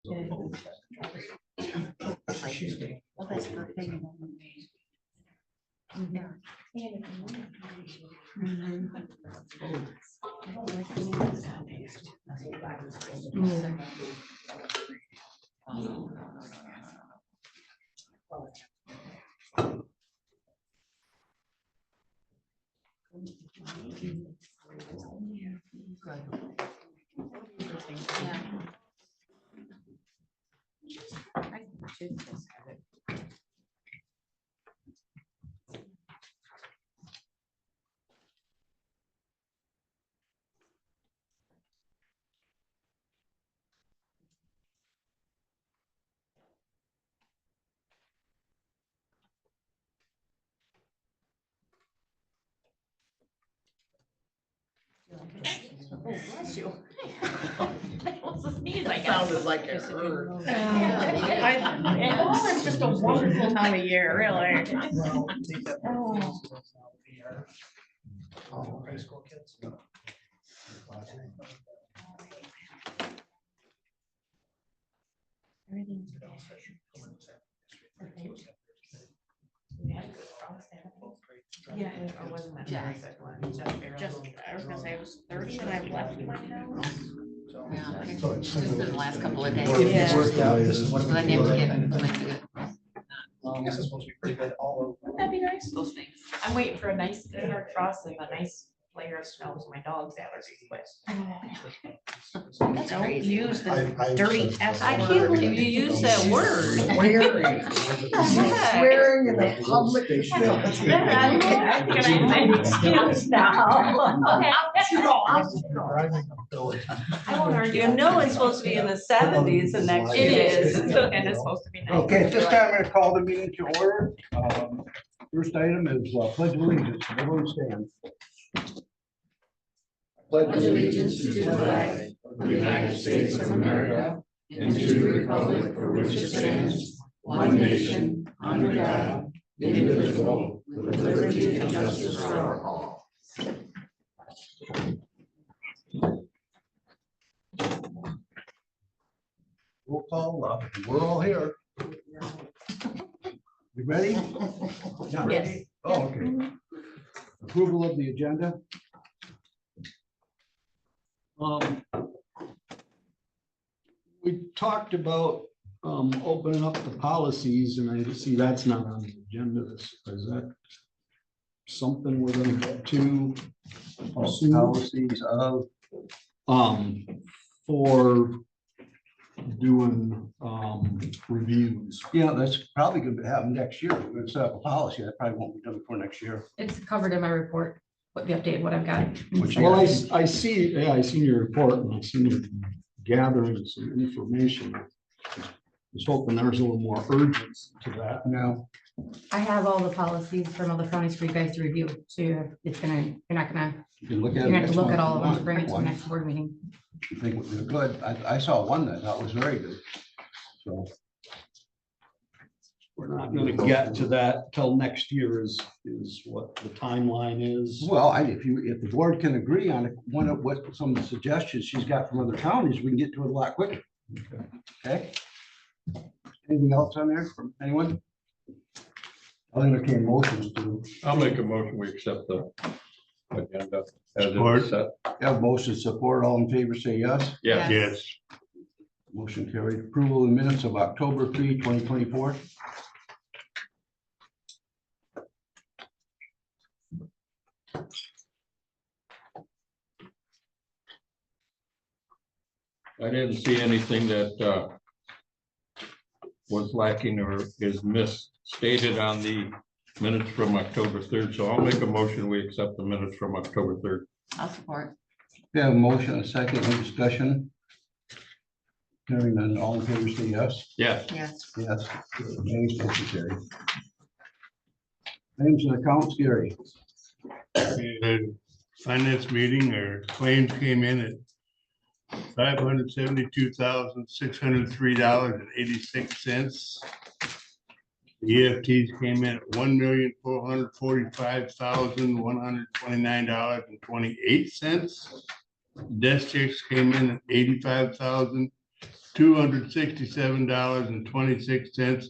Well, that's perfect. I should just have it. Oh, bless you. That was a sneeze, I guess. Sounded like it hurt. Well, it's just a wonderful time of year, really. Oh, high school kids. Everything's yeah, or wasn't that Yeah. basic one? Just, I was gonna say it was 30 and I've left my house. Yeah, it's So it's been the last couple of days. Yeah. Worked out, this is what So then you have to get. I guess it's supposed to be pretty good all over. Wouldn't that be nice? Those things. I'm waiting for a nice hard frost and a nice layer of snow so my dog's allergies quit. That's Don't crazy. use the I dirty said- S I word. can't believe you used that word. Swearing. Swearing in a public facility. I think I'm excused now. Okay, I won't argue. You know it's supposed to be in the 70s the next few It is, days. and it's supposed to be nice. Okay, at this time, I'm going to call the meeting to order. First item is pledge of allegiance. Everyone stand. Pledge allegiance to the flag of the United States of America and to the republic for which it stands, one nation, under God, indivisible, with liberty and justice for all. Roll call. We're all here. You ready? Not Yes. ready? Oh, okay. Approval of the agenda. We talked about opening up the policies, and I see that's not on the agenda. Is that something we're gonna get to soon? Policies of, For doing reviews? yeah, that's probably going to happen next year. We're going to set up a policy. That probably won't be done before next year. It's covered in my report, what the update, what I've got. Which Well, I see, yeah, I seen your report and I seen you gathering some information. I was hoping there was a little more urgency to that. Now, I have all the policies from other counties for you guys to review, so you're not gonna, you can look at you're it. gonna have next to look at month all of if them you to bring it to the want. next board meeting. You think it was good? I saw one that I thought was very good. So, We're not gonna get to that till next year is what the timeline is. well, if the board can agree on one of what some of the suggestions she's got from other counties, we can get to it a lot quicker. Okay? Anything else on there from anyone? I'll entertain motions to, I'll make a motion, we accept the agenda as it is set. have motion support, all in favor, say yes. Yeah. Yes. Motion carried. Approval of the minutes of October 3, 2024. I didn't see anything that was lacking or is misstated on the minutes from October 3rd, so I'll make a motion, we accept the minutes from October 3rd. I'll support. We have a motion, a second, any discussion? Hearing none, all in favor, say yes. Yes. Yes. Yes. Nays, motion carried. Names and accounts, Gary. The finance meeting, or claims came in at $572,603.86. The EFTs came in at $1,445,129.28. Desk checks came in at $267.26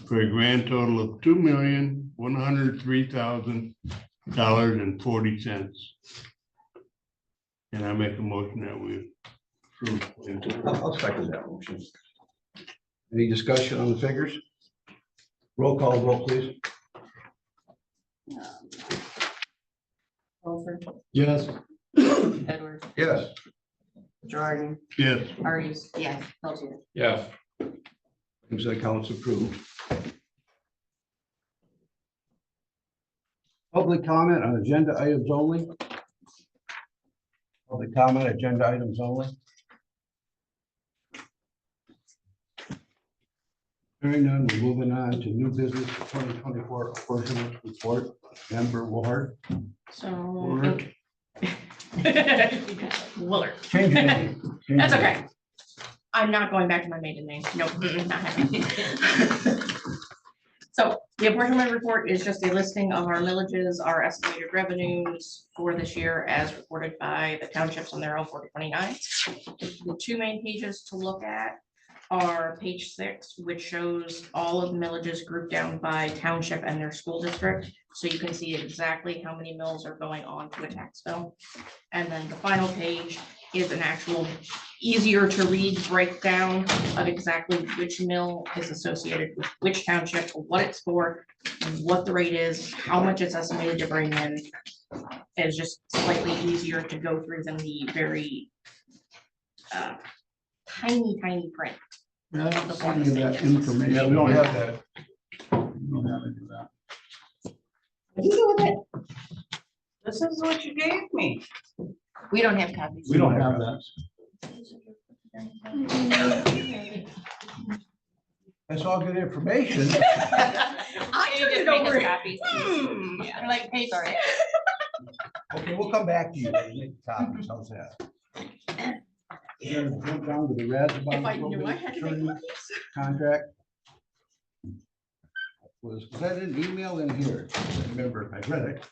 for a grand total of $2,103,000.40. And I make a motion that we approve. I'll second that motion. Any discussion on the figures? Roll call vote, please. Over. Yes. Edwards, Yes. Jordan, Yes. Hardee's, Yes. Peltier. Yes. Things that accounts approved. Public comment on agenda items only. Public comment, agenda items only. Hearing none, we're moving on to new business 2024 apportionment report. Member Ward. So. Willard. Willard. Change your name. Change That's your okay. name. I'm not going back to my maiden name. Nope, not happening. So the apportionment report is just a listing of our millages, our estimated revenues for this year as reported by the townships on their L429. The two main pages to look at are page 6, which shows all of the millages grouped down by township and their school district. So you can see exactly how many mills are going on to a tax bill. And then the final page is an actual easier to read breakdown of exactly which mill is associated with which township, what it's for, what the rate is, how much it's estimated to bring in. It's just slightly easier to go through than the very tiny print. Yeah, I don't see any of that information. Yeah, we don't have that. We don't have any of that. This is what you gave me. We don't have copies. We don't have that. That's all good information. I turned it over. I like paper. Okay, we'll come back to you. Make copies. How's that? We're gonna jump down to the If I knew I had to make attorney copies. contract. Was that an email in here? I remember, I read it.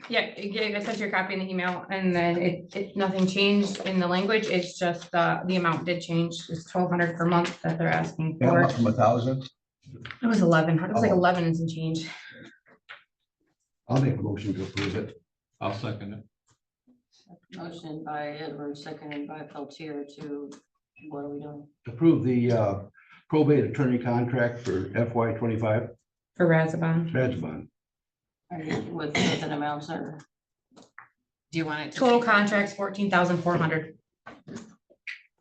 Yeah, I sent you a copy in the email and then nothing changed in the language. It's just the amount did change. It's 1,200 per month that they're asking Yeah, for. up from 1,000. It was 11. It was like Oh. 11 and some change. I'll make a motion to approve it. I'll second it. Motion by Edwards, seconded by Peltier to, what are we doing? Approve the probate attorney contract for FY 25. For Razabon. Radsbon. Are you with an amount, sir? Do you want it? Total contracts 14,400.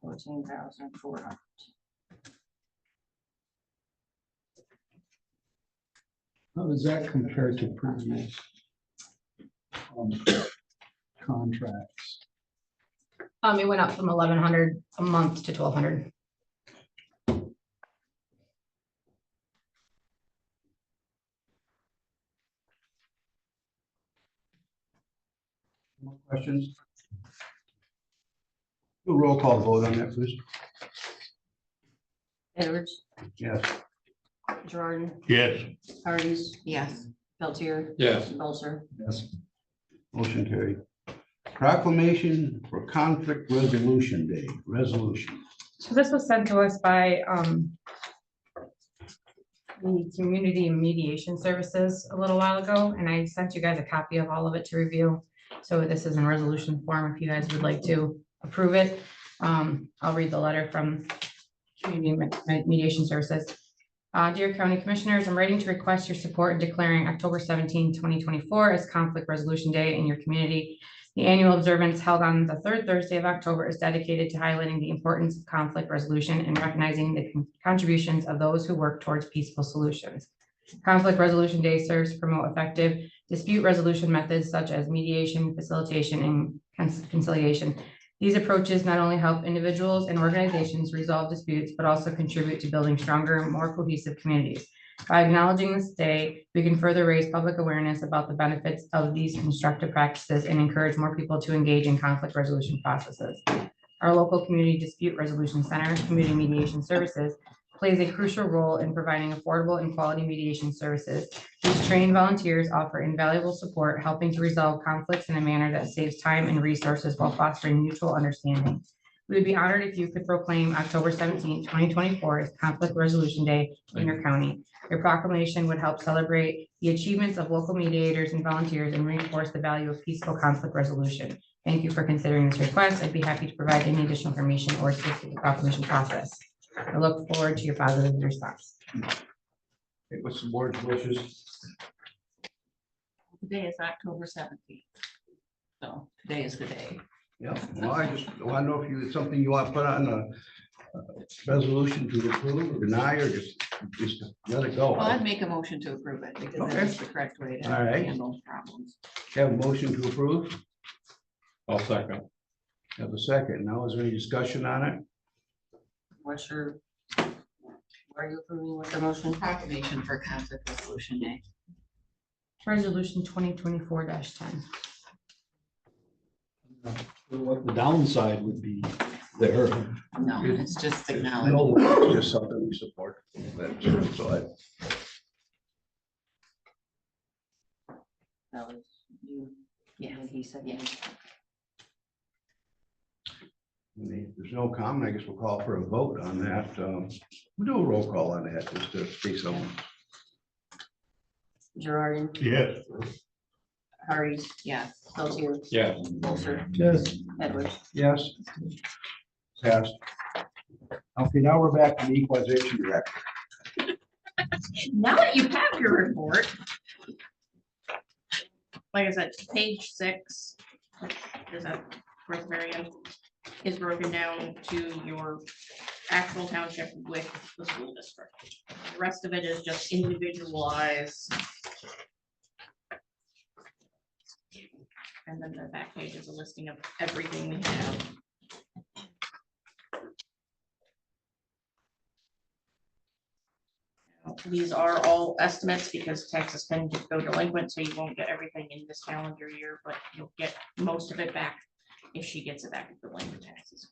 14,400. How does that compare to previous contracts? It went up from 1,100 a month to 1,200. More questions? Do a roll call vote on that, please. Edwards, Yes. Jordan, Yes. Hardee's, Yes. Peltier, Yes. Belcher. Yes. Motion carried. Proclamation for Conflict Resolution Day, resolution. So this was sent to us by the Community Mediation Services a little while ago, and I sent you guys a copy of all of it to review. So this is in resolution form if you guys would like to approve it. I'll read the letter from Community Mediation Services. Dear County Commissioners, I'm writing to request your support in declaring October 17, 2024 as Conflict Resolution Day in your community. The annual observance held on the third Thursday of October is dedicated to highlighting the importance of conflict resolution and recognizing the contributions of those who work towards peaceful solutions. Conflict Resolution Day serves to promote effective dispute resolution methods such as mediation, facilitation, and conciliation. These approaches not only help individuals and organizations resolve disputes, but also contribute to building stronger, more cohesive communities. By acknowledging this day, we can further raise public awareness about the benefits of these constructive practices and encourage more people to engage in conflict resolution processes. Our local Community Dispute Resolution Center, Community Mediation Services, plays a crucial role in providing affordable and quality mediation services. These trained volunteers offer invaluable support, helping to resolve conflicts in a manner that saves time and resources while fostering mutual understanding. We would be honored if you could proclaim October 17, 2024 as Conflict Resolution Day in your county. Your proclamation would help celebrate the achievements of local mediators and volunteers and reinforce the value of peaceful conflict resolution. Thank you for considering this request. I'd be happy to provide any additional information or assist with the proclamation process. I look forward to your positive response. Okay, what's the board's wishes? Today is October 17th. So today is the day. Yeah, well, I just want to know if it's something you want to put on a resolution to approve or deny, or just let it go. Well, I'd make a motion to approve it because Okay. that's the correct way to All right. handle problems. Have a motion to approve, I'll second. have a second. Now, is there any discussion on it? What's your? What are you approving with the motion? Proclamation for Conflict Resolution Day. Resolution 2024-10. What the downside would be there. No, it's just acknowledged. No, it's just something we support. That's- So That was you. Yeah. And he said, Yeah. if there's no comment, I guess we'll call for a vote on that. We'll do a roll call on that, just to say something. Gerard, Yes. Harry, Yeah. Pelletier, Yeah. Bolster, Yes. Edwards. Yes. Passed. Okay, now we're back to the equalization director. Now that you have your report. Like I said, page 6, is that where the very end is broken down to your actual township with the school district. The rest of it is just individualized. And then the back page is a listing of everything we have. These are all estimates because taxes can go delinquent, so you won't get everything in this calendar year, but you'll get most of it back if she gets it back with delinquent taxes.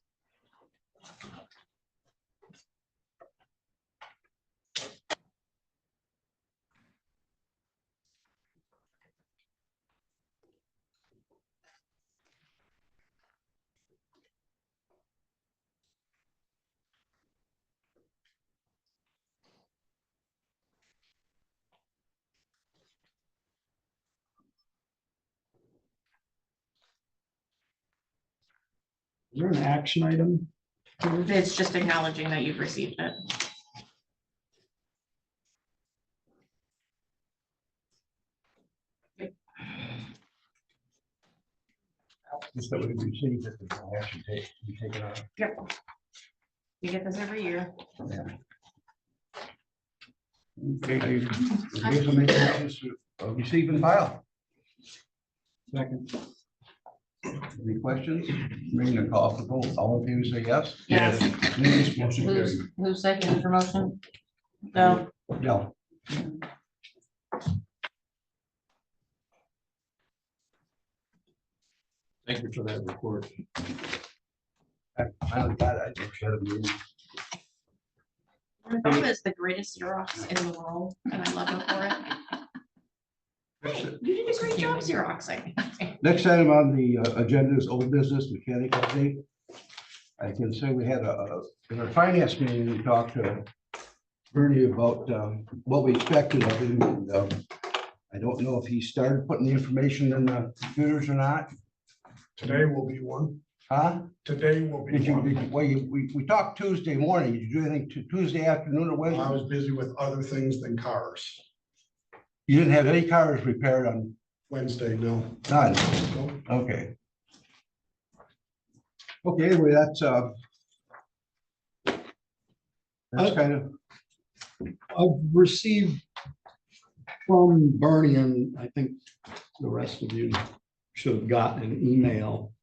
Is there an action item? It's just acknowledging that you've received it. Just that we received it, there's no action be taken on. Yep. You get this every year. Okay, here's a motions to receive and file. Second. Any questions? Bring the call for vote. All in favor, say yes. Yes. Yes, motion carried. Who's second your motion? No, No. Thank you for that report. I finally got it. I just had a meeting. your phone is the greatest Xerox in the world, and I love it for it. You did a great job Xeroxing. Next item on the agenda is old business mechanic update. I can say we had in our finance meeting, we talked to Bernie about what we expected of him. And, I don't know if he started putting the information in the computers or not. Today will be one. Huh? Today will be Did you, one. well, we talked Tuesday morning. Did you do anything Tuesday afternoon or I Wednesday? was busy with other things than cars. You didn't have any cars repaired on Wednesday, no. none? No. Okay. Okay, well, that's kind of, I've received from Bernie, and I think the rest of you should have gotten an email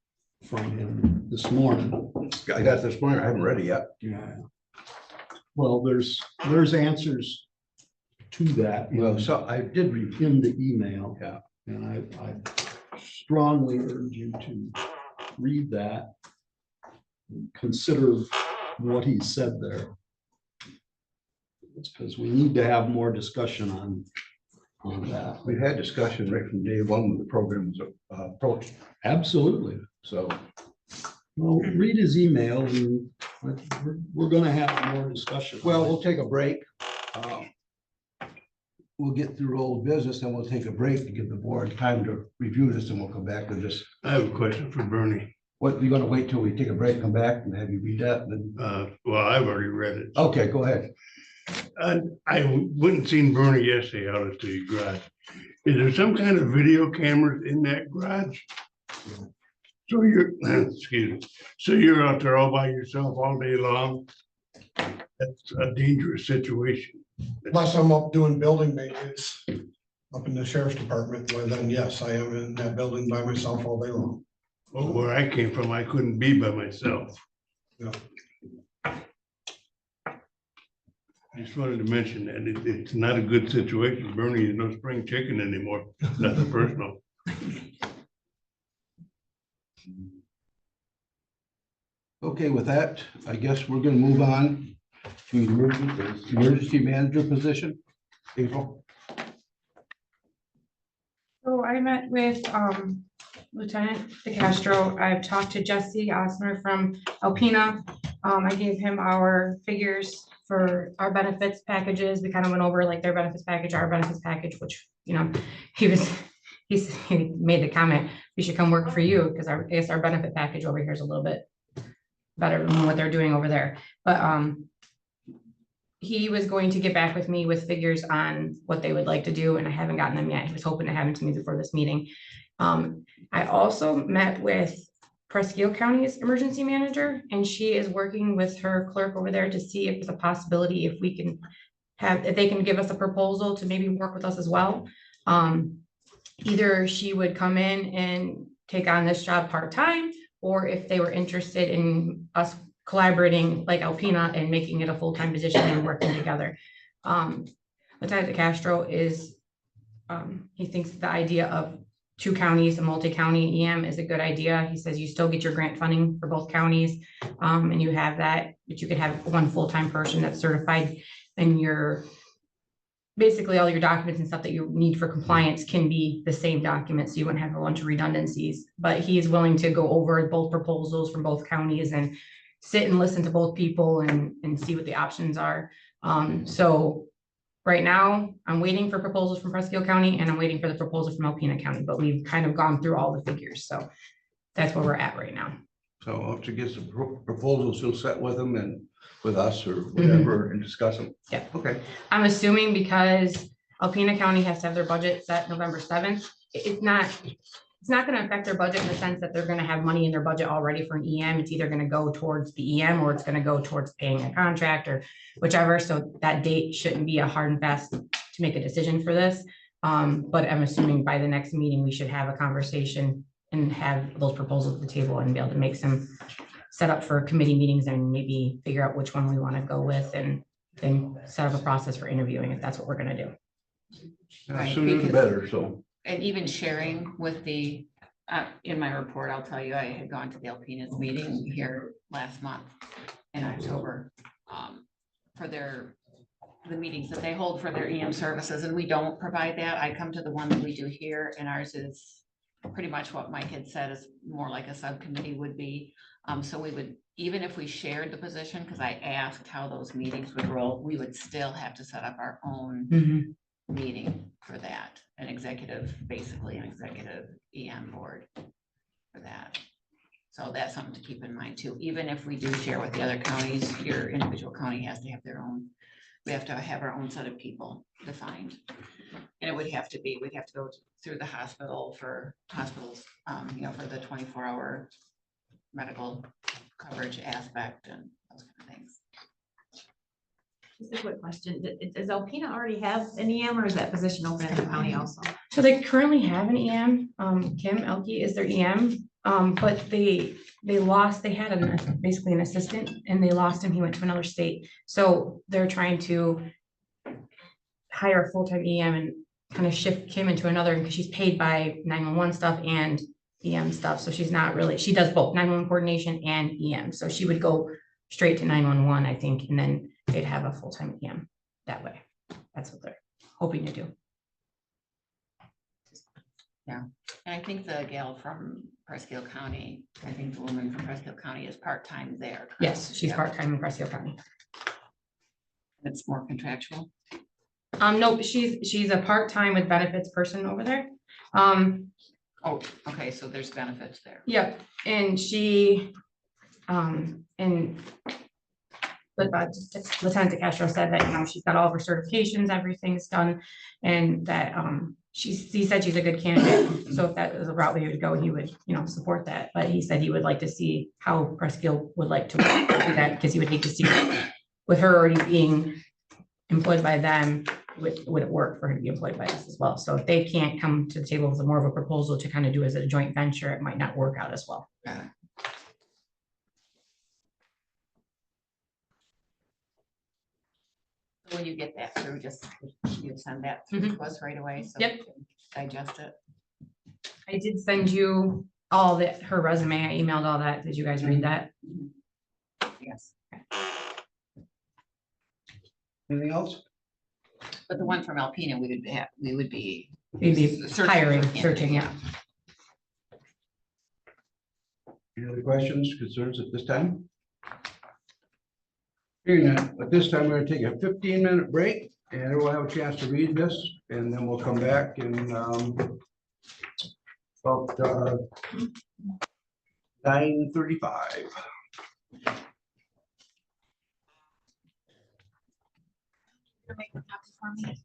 from him this morning. I got this morning. I haven't read it yet. Yeah. Well, there's answers to that Well, so I did read. in the email. Yeah. And I strongly urge you to read that. And consider what he said there. It's because we need to have more discussion on that. We've had discussion right from day one when the program was approached. Absolutely. So Well, read his email and we're gonna have more discussion. Well, we'll take a break. We'll get through old business, then we'll take a break to give the board time to review this, and we'll come back with this. I have a question for Bernie. What, you gonna wait till we take a break, come back and have you read that? And Well, I've already read it. okay, go ahead. I went and seen Bernie yesterday out at the garage. Is there some kind of video cameras in that garage? So you're, excuse me, so you're out there all by yourself all day long? That's a dangerous situation. Unless I'm up doing building maintenance up in the sheriff's department, well then, yes, I am in that building by myself all day long. Well, where I came from, I couldn't be by myself. Yeah. I just wanted to mention that it's not a good situation. Bernie, there's no spring chicken anymore. Nothing personal. Okay, with that, I guess we're gonna move on to emergency manager position. April, So I met with Lieutenant DeCastro. I've talked to Jesse Osmer from Alpena. I gave him our figures for our benefits packages. We kind of went over like their benefits package, our benefits package, which, you know, he made the comment, we should come work for you, because I guess our benefit package over here is a little bit better than what they're doing over there. But he was going to get back with me with figures on what they would like to do, and I haven't gotten them yet. He was hoping to have them to me before this meeting. I also met with Presque County's emergency manager, and she is working with her clerk over there to see if it's a possibility, if we can have, if they can give us a proposal to maybe work with us as well. Either she would come in and take on this job part-time, or if they were interested in us collaborating like Alpena and making it a full-time position and working together. Lieutenant DeCastro is, he thinks the idea of 2 counties, a multi-county EM is a good idea. He says you still get your grant funding for both counties, and you have that, but you could have one full-time person that's certified, and your basically all your documents and stuff that you need for compliance can be the same document, so you wouldn't have a bunch of redundancies. But he is willing to go over both proposals from both counties and sit and listen to both people and see what the options are. So right now, I'm waiting for proposals from Presque County, and I'm waiting for the proposal from Alpena County, but we've kind of gone through all the figures, so that's where we're at right now. so after get some proposals, you'll set with them and with us or whatever and discuss them. Yeah. Okay, I'm assuming because Alpena County has to have their budget set November 7th, it's not gonna affect their budget in the sense that they're gonna have money in their budget already for an EM. It's either gonna go towards the EM or it's gonna go towards paying a contract or whichever. So that date shouldn't be a hard and fast to make a decision for this. But I'm assuming by the next meeting, we should have a conversation and have those proposals at the table and be able to make some set up for committee meetings and maybe figure out which one we want to go with, and then set up a process for interviewing if that's what we're gonna do. Right, sooner the because- better, so. And even sharing with the, in my report, I'll tell you, I had gone to the Alpena's meeting here last month in October, for the meetings that they hold for their EM services, and we don't provide that. I come to the one that we do here, and ours is pretty much what Mike had said is more like a subcommittee would be. So we would, even if we shared the position, because I asked how those meetings would roll, we would still have to set up our own meeting for that, basically an executive EM board for that. So that's something to keep in mind too. Even if we do share with the other counties, your individual county has to have their own, we have to have our own set of people defined. And it would have to be, we'd have to go through the hospital for hospitals, you know, for the 24-hour medical coverage aspect and those kind of things. Just a quick question. Does Alpena already have an EM, or is that position open in the county also? So they currently have an EM, Kim Elke is their EM, but they lost, they had basically an assistant, and they lost him, he went to another state. So they're trying to hire a full-time EM and kind of shift Kim into another, because she's paid by 911 stuff and EM stuff, so she's not really, she does both 911 coordination and EM, so she would go straight to 911, I think, and then they'd have a full-time EM that way. That's what they're hoping to do. And I think the gal from Presque Isle County, I think the woman from Presque Isle County is part-time there. correct? Yes, she's Yep. part-time in Presque Isle County. It's more contractual. No, she's a part-time with benefits person over there. Oh, okay, so there's benefits there. Yep, and she, and Lieutenant DeCastro said that, she's got all of her certifications, everything's done, and that, he said she's a good candidate. So if that was a route we would go, he would, support that. But he said he would like to see how Presque Isle would like to do that, because he would need to see with her already being employed by them, would it work for her to be employed by us as well? So if they can't come to the table with more of a proposal to kind of do as a joint venture, it might not work out as well. When you get that through, just you send that through to us right away. So Yep. we can digest it. I did send you all her resume. I emailed all that. Did you guys read that? Yes. Anything else? But the one from Alpena, we would be. We'd be searching for hiring, candidates. searching, yeah. Any other questions, concerns at this time? Hearing none, at this time, we're gonna take a 15-minute break, and everyone have a chance to read this, and then we'll come back and about 9:35. Make a copy for me.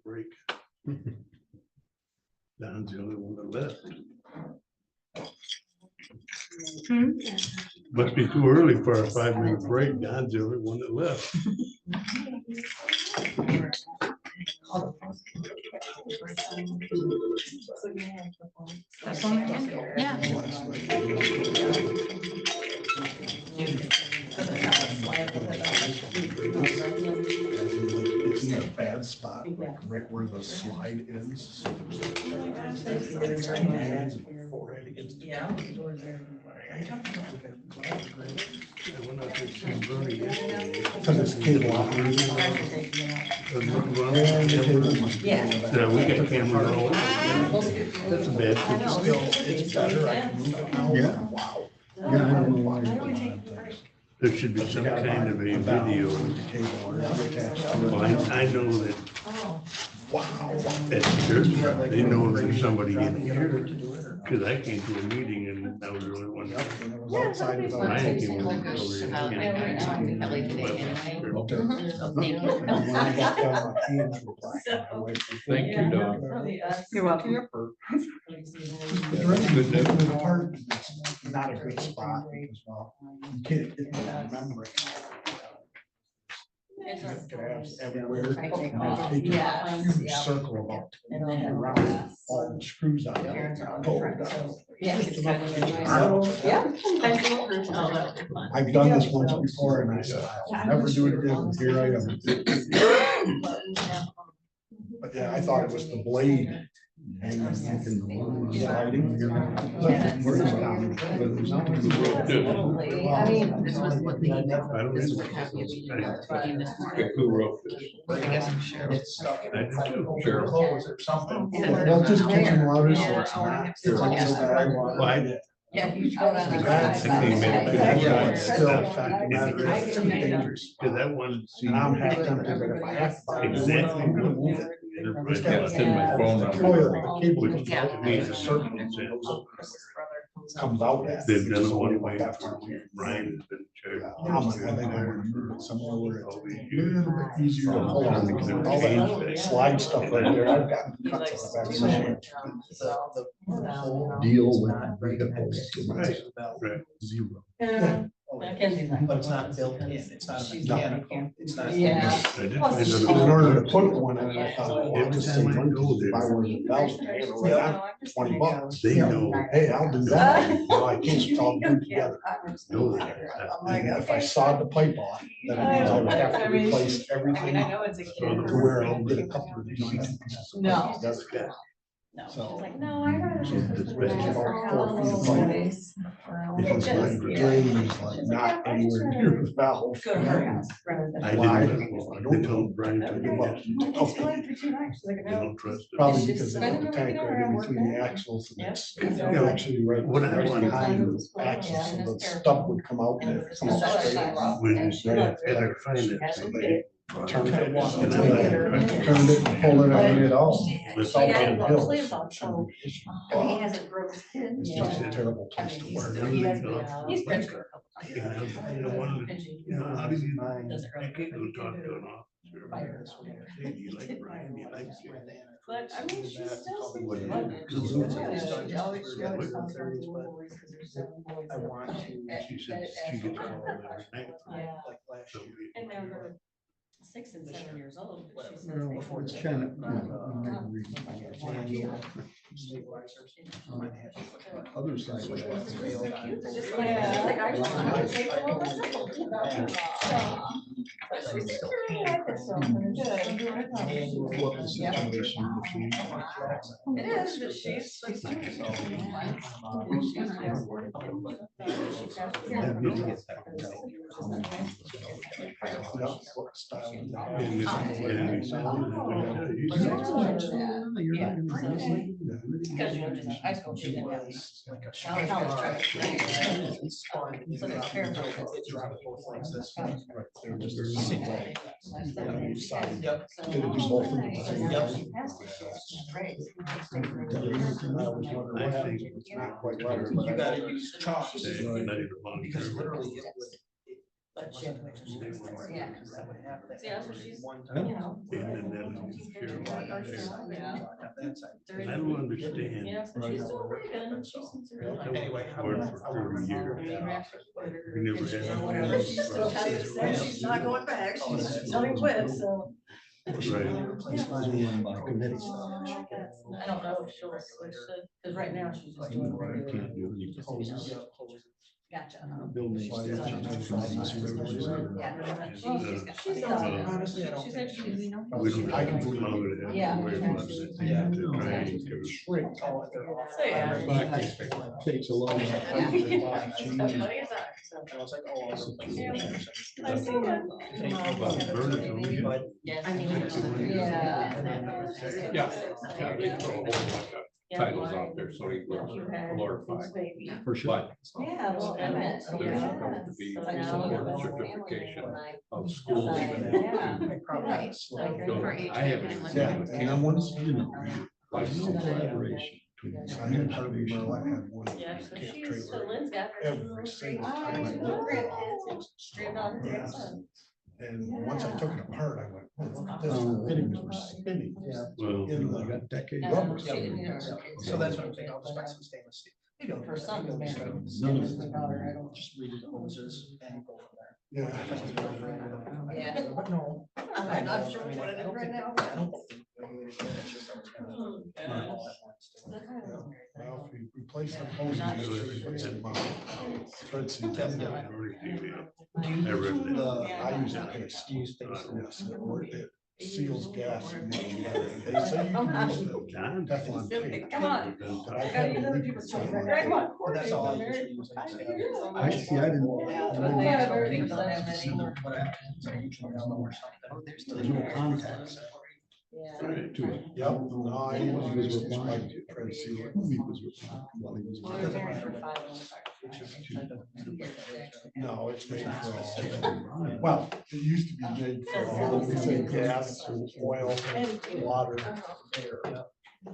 Break. Don's the only one that left. Must be too early for a 5-minute break. Don's the only one that left. That's one again? Yeah. It's in a bad spot, like right where the slide ends. So there's like hands and forehead against the top. I went out there to see Bernie yesterday. Because it's cable operated. Yeah, we got cameras all over. That's a bad thing. Still, it's better. I can move it now. Yeah. Wow. Yeah, I don't know why. There should be some kind of a video. Well, I know that Wow. at church, they know there's somebody in here. Because I came to a meeting and I was the only one. It was outside of I the- came over I here. talked to Kelly today anyway. Okay. So thank you. And when I got done, my hands were black. My wife was- Thank you, Don. You're welcome. But the rest of the part, it's not a good spot because, well, you can't get the membrane. Grabs everywhere. And they take a huge circle about around all the screws out there. I've done this once before and I said, I'll never do it again. Here I am. But yeah, I thought it was the blade. And I'm thinking the one sliding. Where's it down? But there's nothing. This was what they, this was a copy of the meeting this morning. Who wrote this? I guess I'm sure. I did too. Clothes or something. Well, just kitchen water, so it's not. Well, I did. Yeah. you should go down the That's the thing, man. Yeah, it's still a fact of the matter, it's too dangerous. Because I wanted to see. And I'm half tempted, but if I have to. buy it, Exactly. I'm gonna move it. Enterprise. Yeah, it's in my phone number. Coil, the cable comes Yeah. out, and there's a circle that comes out at. They've done It's it only one way. about that far. Ryan has been charged. I'm like, I think I want to move it somewhere where it's All a these years. little bit easier to hold on, because all that slide stuff right there, I've got cuts on the back. The whole Deal with vehicles. Right, right. Zero. Yeah. Mackenzie's not. But it's not built in, it's not She's mechanical, it's not. Yeah. I just Plus, find she- it In a- order to put one in, I Yeah. thought, well, Every just time say I one, go there, if I were in Belleville, right on $20. Hey, I'll do that. No, I can't, it's all glued together. No, And if I sawed the pipe off, then it means I would have to replace everything know it's a to kid. where I'll get a couple of joints. No. Together. No, So- she's like, no, I rather. So just it's put been it about in 4 feet a apart. space for all Because the my kids. drain is like not anywhere near the valve. Go to her house rather than. I Why? didn't, I they don't know. told Brian to do that. It's going for 2 nights. She's like, They no. don't trust it. Probably It's because just they put the spending tank everything right in around between the working. axles and Yep. it's Yeah. actually right What I right wanted- behind the axle, so the stub would come out and come out straight. When And she I looked had really- to find she it. has a thing, bit. Turned it, Walk turned until we get her in. it, pulled it, and it all. She It's all had a downhill. clear thought, so he hasn't broke his kid. It's just a terrible I place mean, to he's, work. he has been out. He's been through a couple times. You know, one of the, you know, how do you, I could go talk to an officer. Hey, do you like Brian? Do you like you? But I mean, she still seems What to do love you it. do? She always talks about the little boys, 'cause there's 7 boys. I want to. She said she gets called every night. Yeah. Like last So year. we- And they're 6 and 7 years old, but she says Well, they. it's kind of. Other side. of Yeah. Like, I just wanted to take a little bit. But she's still pretty active, so I'm good. What the situation between. It is, but she's. Yeah, what style is that? And it's- and it's- Because, you know, just high school, she didn't have. Now college trying. It's fun. So they're careful. It's drop it both like this. Right, they were just a single. Yep. Did it do both of them at the same time? I was wondering what happens if it's not quite right. You gotta use chalk. They- not even long Because term. literally it would. But she had to make sure she was- yeah. That would happen. Yeah, so she's, One you time. know. And then that'll cure it. Yeah. And I don't understand. Yeah, so she's doing pretty good. She seems to really like it. Anyway, how Worked about- for 30 years. We never had. Whatever, she's still trying to say she's not going back, she's telling quit, so. Right. One by committee. I don't know if she'll switch it, because right now she's just doing regular. Can't do anything. Gotcha. Building Yeah. She's done. Honestly, I don't. She said she, you know. We don't I can have believe how to have Yeah. to worry about it. They have to try and give us- Shrink all of their office. So, yeah. Takes a long. Everybody is out, so. I was like, oh. I see that. But I mean, yeah. Titles out there, so he was glorified. For sure. Yeah, well, I meant. There's going to be So a now support the certification family of schools. Yeah. Right. So I haven't. Yeah, and I'm one, you know, Like, some collaboration between. I had Harvey Merle, I had one. Yeah, so camp she's, so trailer. Lynn's got her. Every little single great- time I little looked. grandkids and three of her grandsons. And once I took it apart, I went, oh, look at this. Fittings were spinning. Yeah. Well, In I the- got decades. Yeah, she didn't know. So that's what I'm saying, I'll just buy some stainless steel. Maybe I'll- Her son's maybe married. I'll just- None of My daughter, I don't. Just read the hoses and go from there. Yeah. Yeah. But no. I'm not sure what it is right now. I don't think- it's just I was kind of- all at once. Well, if we replace the hoses, it's a thread seal. I read that. I use that kind of steel stainless, or it seals gas. and they say you can use the John. Teflon tape. Come on. But I I had gotta a use other leak people's from children. it. Right, come on, But that's all I Courtney's usually married. use. I figured it out. I see, I didn't. But they have everything, so they have that anymore. There's no contacts Yeah. to it. Yep, no, I was replying to try to see what he was replying while he was. We were married for 5 months. No, it's made for, well, it used to be made for all, say, gas, oil, water, air.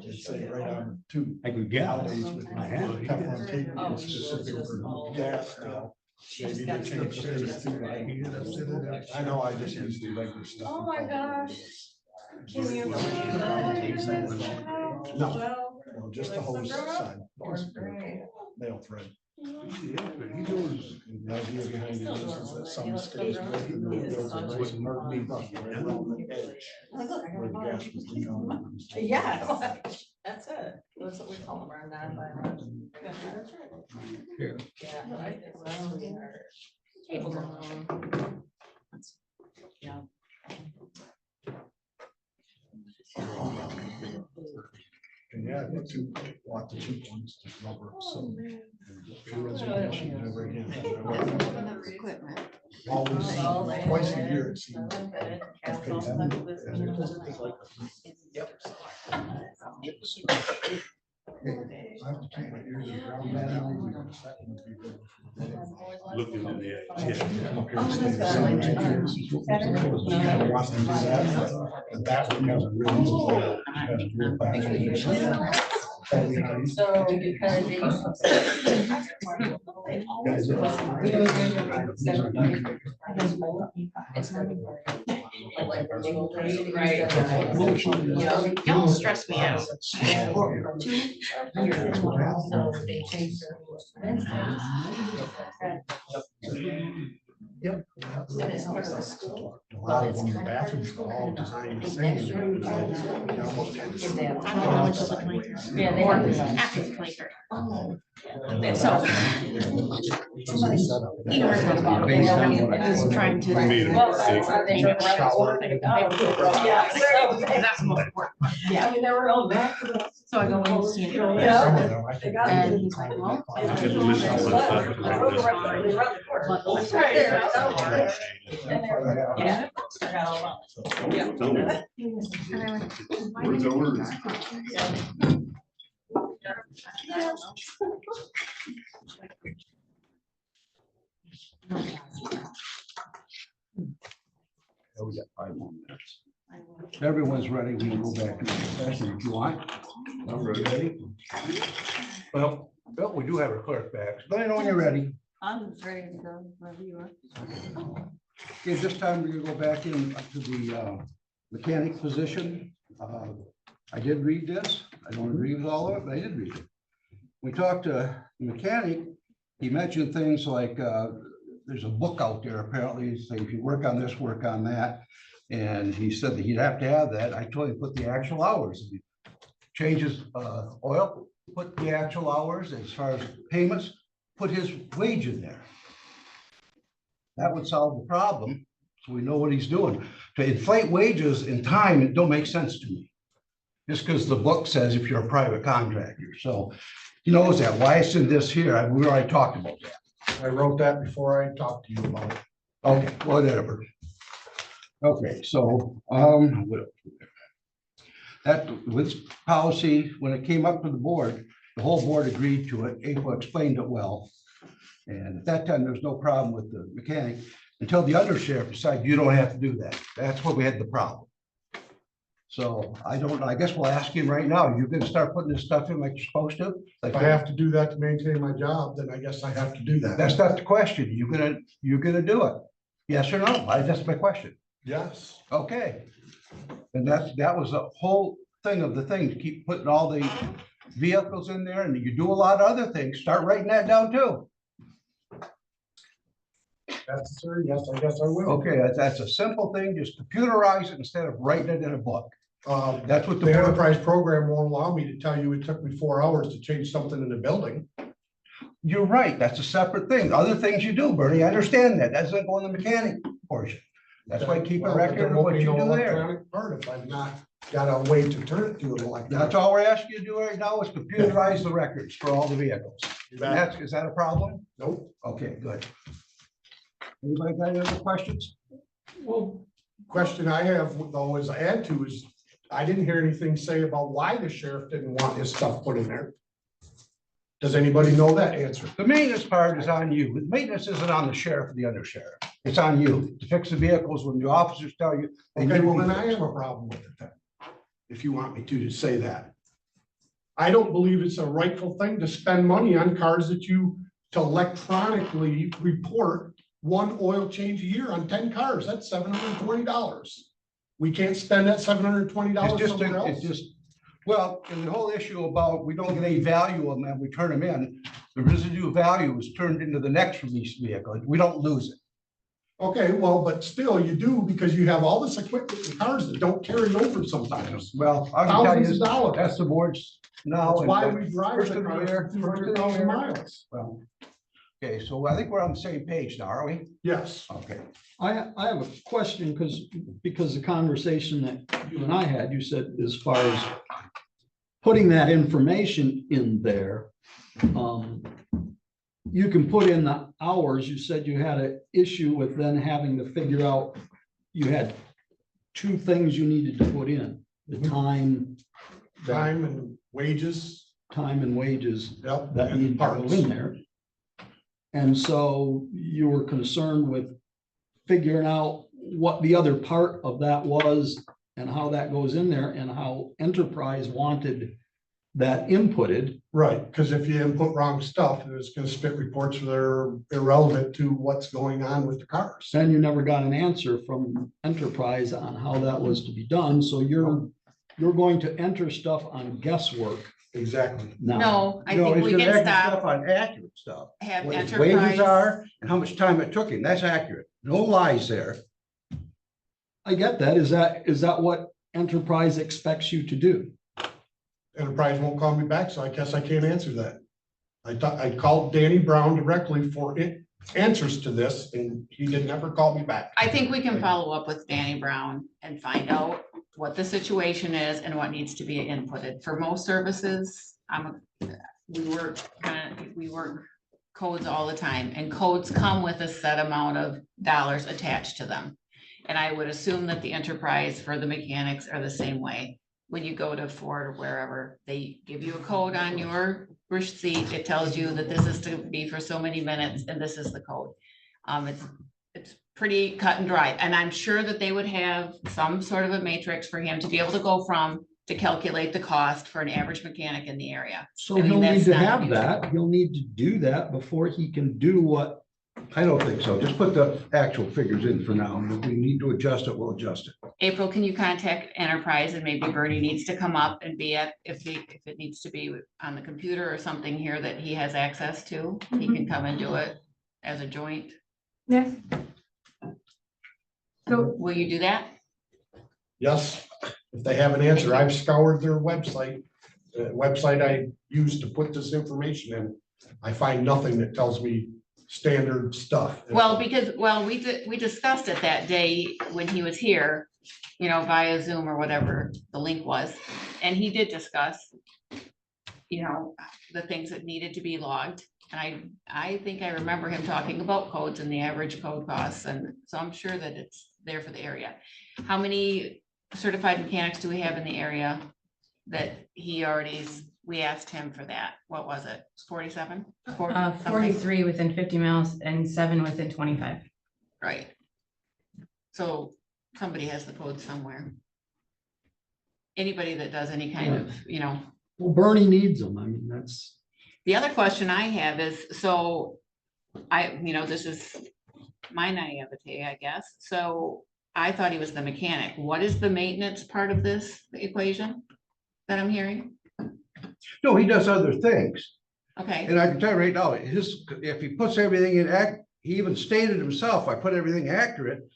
It's say right on the tube. I could get. Nowadays with I have. Teflon tape, Oh, it's specific for gas now. She's Maybe got they some changed things too. I know, I just use the regular stuff. Oh my gosh. Can you? No, no, just the hose side. Great. Nail thread. He goes, the idea behind it is that some states break the roads and nice and hard beat right around the edge. Where the gas was leaking. Yeah, that's it. That's what we call them, our non-violent. Yeah. Yeah. I think well, we are- Yeah. And yeah, the two, want the cheap ones, just rubber, so. Resignation never again. Equipment. Always, twice a year it seems. Looking in the eye, yeah. That one has a real. So because they. Y'all stress me out. Yep. A lot of them, the bathrooms are all designed the same. Yeah, they Or have. after the 23rd. So. You were talking about, I was trying to. Made a mistake. That's the most important part. Yeah. I mean, they were all back. So I go in to see him. Yeah. And he's like, well. Just listen to what I'm talking about. But That's right. Yeah. Where's the words? We got 5 more minutes. If everyone's ready, we can go back to the session if you want. I'm ready. Well, Bill, we do have our clerk back. Let me know when you're ready. I'm ready to go, wherever you are. Okay, this time we're gonna go back in to the mechanic position. I did read this. I don't agree with all of it, but I did read it. We talked to the mechanic. He mentioned things like there's a book out there apparently saying if you work on this, work on that. And he said that he'd have to have that. I told him put the actual hours. If he changes oil, put the actual hours. As far as payments, put his wage in there. That would solve the problem, so we know what he's doing. To inflate wages in time, it don't make sense to me. Just because the book says if you're a private contractor, so he knows that. Why it's in this here, we already talked about that. I wrote that before I talked to you about it. Okay, whatever. Okay, so, what else? That with policy, when it came up to the board, the whole board agreed to it. April explained it well. And at that time, there was no problem with the mechanic until the undersheriff decided you don't have to do that. That's where we had the problem. So I don't know. I guess we'll ask him right now. You're gonna start putting this stuff in like you're supposed to? Like If I have to do that to maintain my job, then I guess I have to do that. that's not the question. You're gonna do it. Yes or no? That's my question. Yes. Okay. And that was the whole thing of the thing, to keep putting all the vehicles in there, and you do a lot of other things. Start writing that down too. That's sir. Yes, I guess I will. Okay, that's a simple thing. Just computerize it instead of writing it in a book. That's what the enterprise program won't allow me to tell you. It took me 4 hours to change something in the building. You're right. That's a separate thing. Other things you do, Bernie, I understand that. That doesn't go in the mechanic portion. That's why I keep a Well, but record there of won't what be you no do there. electronic part if I've not got a way to turn it to an electronic. That's all we're asking you to do right now is computerize the records for all the vehicles. You bet. Is that a problem? Nope. Okay, good. Anybody got any other questions? Well, question I have though is add to is, I didn't hear anything say about why the sheriff didn't want his stuff put in there. Does anybody know that answer? The maintenance part is on you. The maintenance isn't on the sheriff or the undersheriff. It's on you to fix the vehicles when the officers tell you. they Okay, need to well be then I fixed. have a problem with it then. If you want me to say that. I don't believe it's a rightful thing to spend money on cars that you to electronically report one oil change a year on 10 cars. That's $720. We can't spend that $720 It's just, somewhere it's else. just, well, and the whole issue about we don't get any value on them, we turn them in. the residual value is turned into the next released vehicle. We don't lose it. Okay, well, but still you do because you have all this equipment and cars that don't carry over sometimes. Well, I can tell you, Thousands of dollars. that's the board's now. That's why we drive First the of the cars year, 200,000 miles. Well, okay, so I think we're on the same page now, are we? Yes. Okay. I have a question because the conversation that you and I had, you said as far as putting that information in there, you can put in the hours. You said you had an issue with then having to figure out, you had two things you needed to put in, the time, Time and wages. time and wages Yep. that and need to go parts. in there. And so you were concerned with figuring out what the other part of that was and how that goes in there and how Enterprise wanted that inputted. Right, because if you input wrong stuff, it's gonna spit reports that are irrelevant to what's going on with the cars. Then you never got an answer from Enterprise on how that was to be done. So you're going to enter stuff on guesswork Exactly. now. No, I No, think he's we gonna can add the stop, stuff on accurate stuff. have What his wages Enterprise. are and how much time it took him. That's accurate. No lies there. I get that. Is that what Enterprise expects you to do? Enterprise won't call me back, so I guess I can't answer that. I called Danny Brown directly for answers to this, and he did never call me back. I think we can follow up with Danny Brown and find out what the situation is and what needs to be inputted. For most services, we work codes all the time, and codes come with a set amount of dollars attached to them. And I would assume that the Enterprise for the mechanics are the same way. When you go to Ford or wherever, they give you a code on your receipt. It tells you that this is to be for so many minutes and this is the code. It's pretty cut and dry. And I'm sure that they would have some sort of a matrix for him to be able to go from to calculate the cost for an average mechanic in the area. So I mean, he'll need that's to not have unusual. that. He'll need to do that before he can do what. I don't think so. Just put the actual figures in for now. If we need to adjust it, we'll adjust it. April, can you contact Enterprise and maybe Bernie needs to come up and be at, if it needs to be on the computer or something here that he has access to, he can come and do it as a joint. Yes. So, Will you do that? Yes, if they have an answer, I've scoured their website, the website I used to put this information in. I find nothing that tells me standard stuff. Well, because, we discussed it that day when he was here, you know, via Zoom or whatever the link was. And he did discuss, you know, the things that needed to be logged. And I think I remember him talking about codes and the average code costs. And so I'm sure that it's there for the area. How many certified mechanics do we have in the area that we asked him for that? What was it? 47? 43 within 50 miles and 7 within 25. Right. So somebody has the code somewhere. Anybody that does any kind of, you know. Well, Bernie needs them. I mean, that's. The other question I have is, so this is my naivete, I guess. So I thought he was the mechanic. What is the maintenance part of this equation that I'm hearing? No, he does other things. Okay, And I can tell you right now, if he puts everything in he even stated himself, I put everything accurate,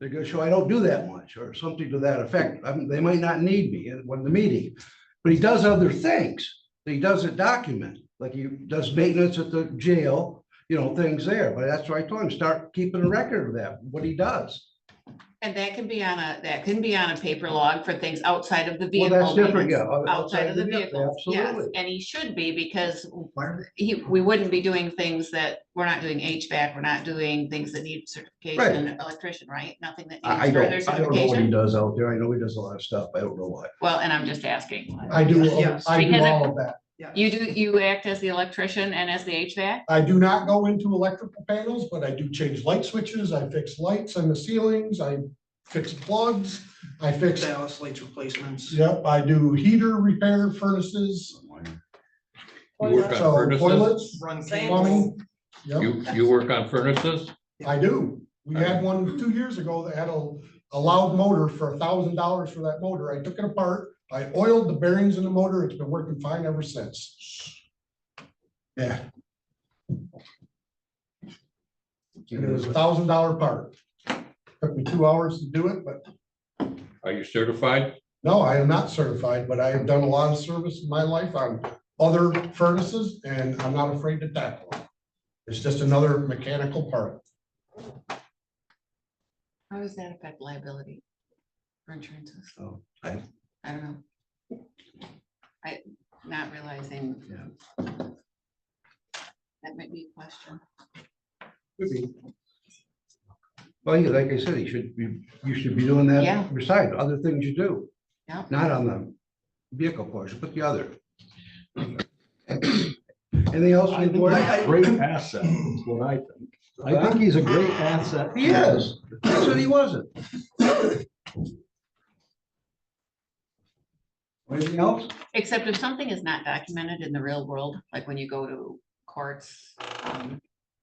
they're gonna show I don't do that much or something to that effect. I mean, they might not need me in the meeting, but he does other things. He doesn't document, like he does maintenance at the jail, you know, things there. But that's why I told him, start keeping a record of that, what he does. and that can be on a paper log for things outside of the Well, vehicle. that's different, yeah. maintenance, Outside of the vehicle, yes, Absolutely. and he should be, because we wouldn't be doing things that, we're not doing HVAC, we're not doing things that need certification, electrician, right? Nothing that I needs don't further know what he certification. does out there. I know he does a lot of stuff. I don't know why. Well, and I'm just asking. I do, Yes. I do Because all of that. You act as the electrician and as the HVAC? I do not go into electrical panels, but I do change light switches. I fix lights on the ceilings. I fix plugs. I fix, Ballast lights replacements. yep, I do heater repair, furnaces. You work on So furnaces? toilets, Run plumbing. Yep, You work on furnaces? I do. We had one 2 years ago that had a loud motor for $1,000 for that motor. I took it apart. I oiled the bearings in the motor. It's been working fine ever since. Yeah. And it was $1,000 part. Took me 2 hours to do it, but Are you certified? no, I am not certified, but I have done a lot of service in my life on other furnaces and I'm not afraid to tackle it. It's just another mechanical part. How does that affect liability for insurances? Oh, I don't know. Not realizing. That might be a question. Could be. Well, yeah, like I said, you should be doing that Yeah. besides other things you do. Yeah. Not on the vehicle portion, but the other. Anything else? I on the think board? he's a great asset, is what I think. I think he's a great asset. He is. I said he wasn't. Anything else? Except if something is not documented in the real world, like when you go to courts,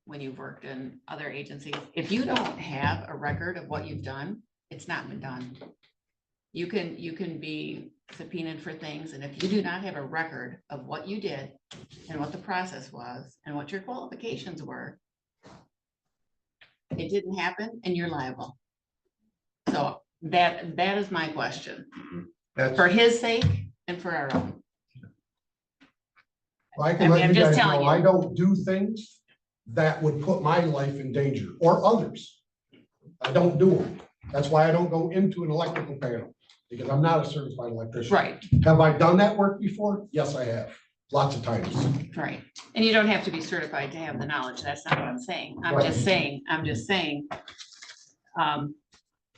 when you've worked in other agencies, if you don't have a record of what you've done, it's not been done. You can be subpoenaed for things, and if you do not have a record of what you did and what the process was and what your qualifications were, it didn't happen and you're liable. So that is my question, That's, for his sake and for our own. I I can mean, let I'm you just guys telling know, you. I don't do things that would put my life in danger or others. I don't do them. That's why I don't go into an electrical panel, because I'm not a certified electrician. Right, Have I done that work before? Yes, I have. Lots of times. right. And you don't have to be certified to have the knowledge. That's not what I'm saying. I'm Right. just saying,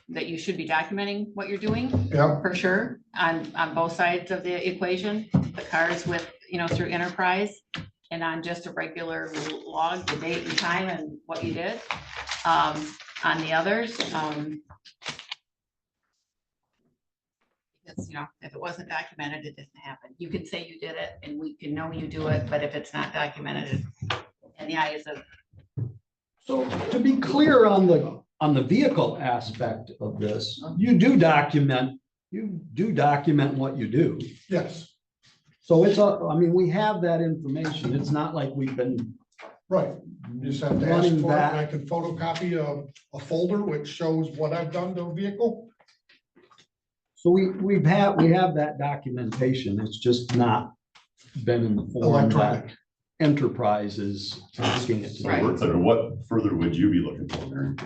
that you should be documenting what you're doing Yeah, for sure on both sides of the equation, the cars with, through enterprise and on just a regular log, the date and time and what you did. On the others, because, if it wasn't documented, it didn't happen. You can say you did it and we can know you do it, but if it's not documented in the eyes of. So to be clear on the vehicle aspect of this, you do document what you do. yes, So we have that information. It's not like we've been, right. You just have to ask Running for it, that- and I can photocopy a folder which shows what I've done to a vehicle. so we have that documentation. It's just not been in the form that Electronic. enterprise is asking it to Right. be. We're clear, what further would you be looking for, Mary?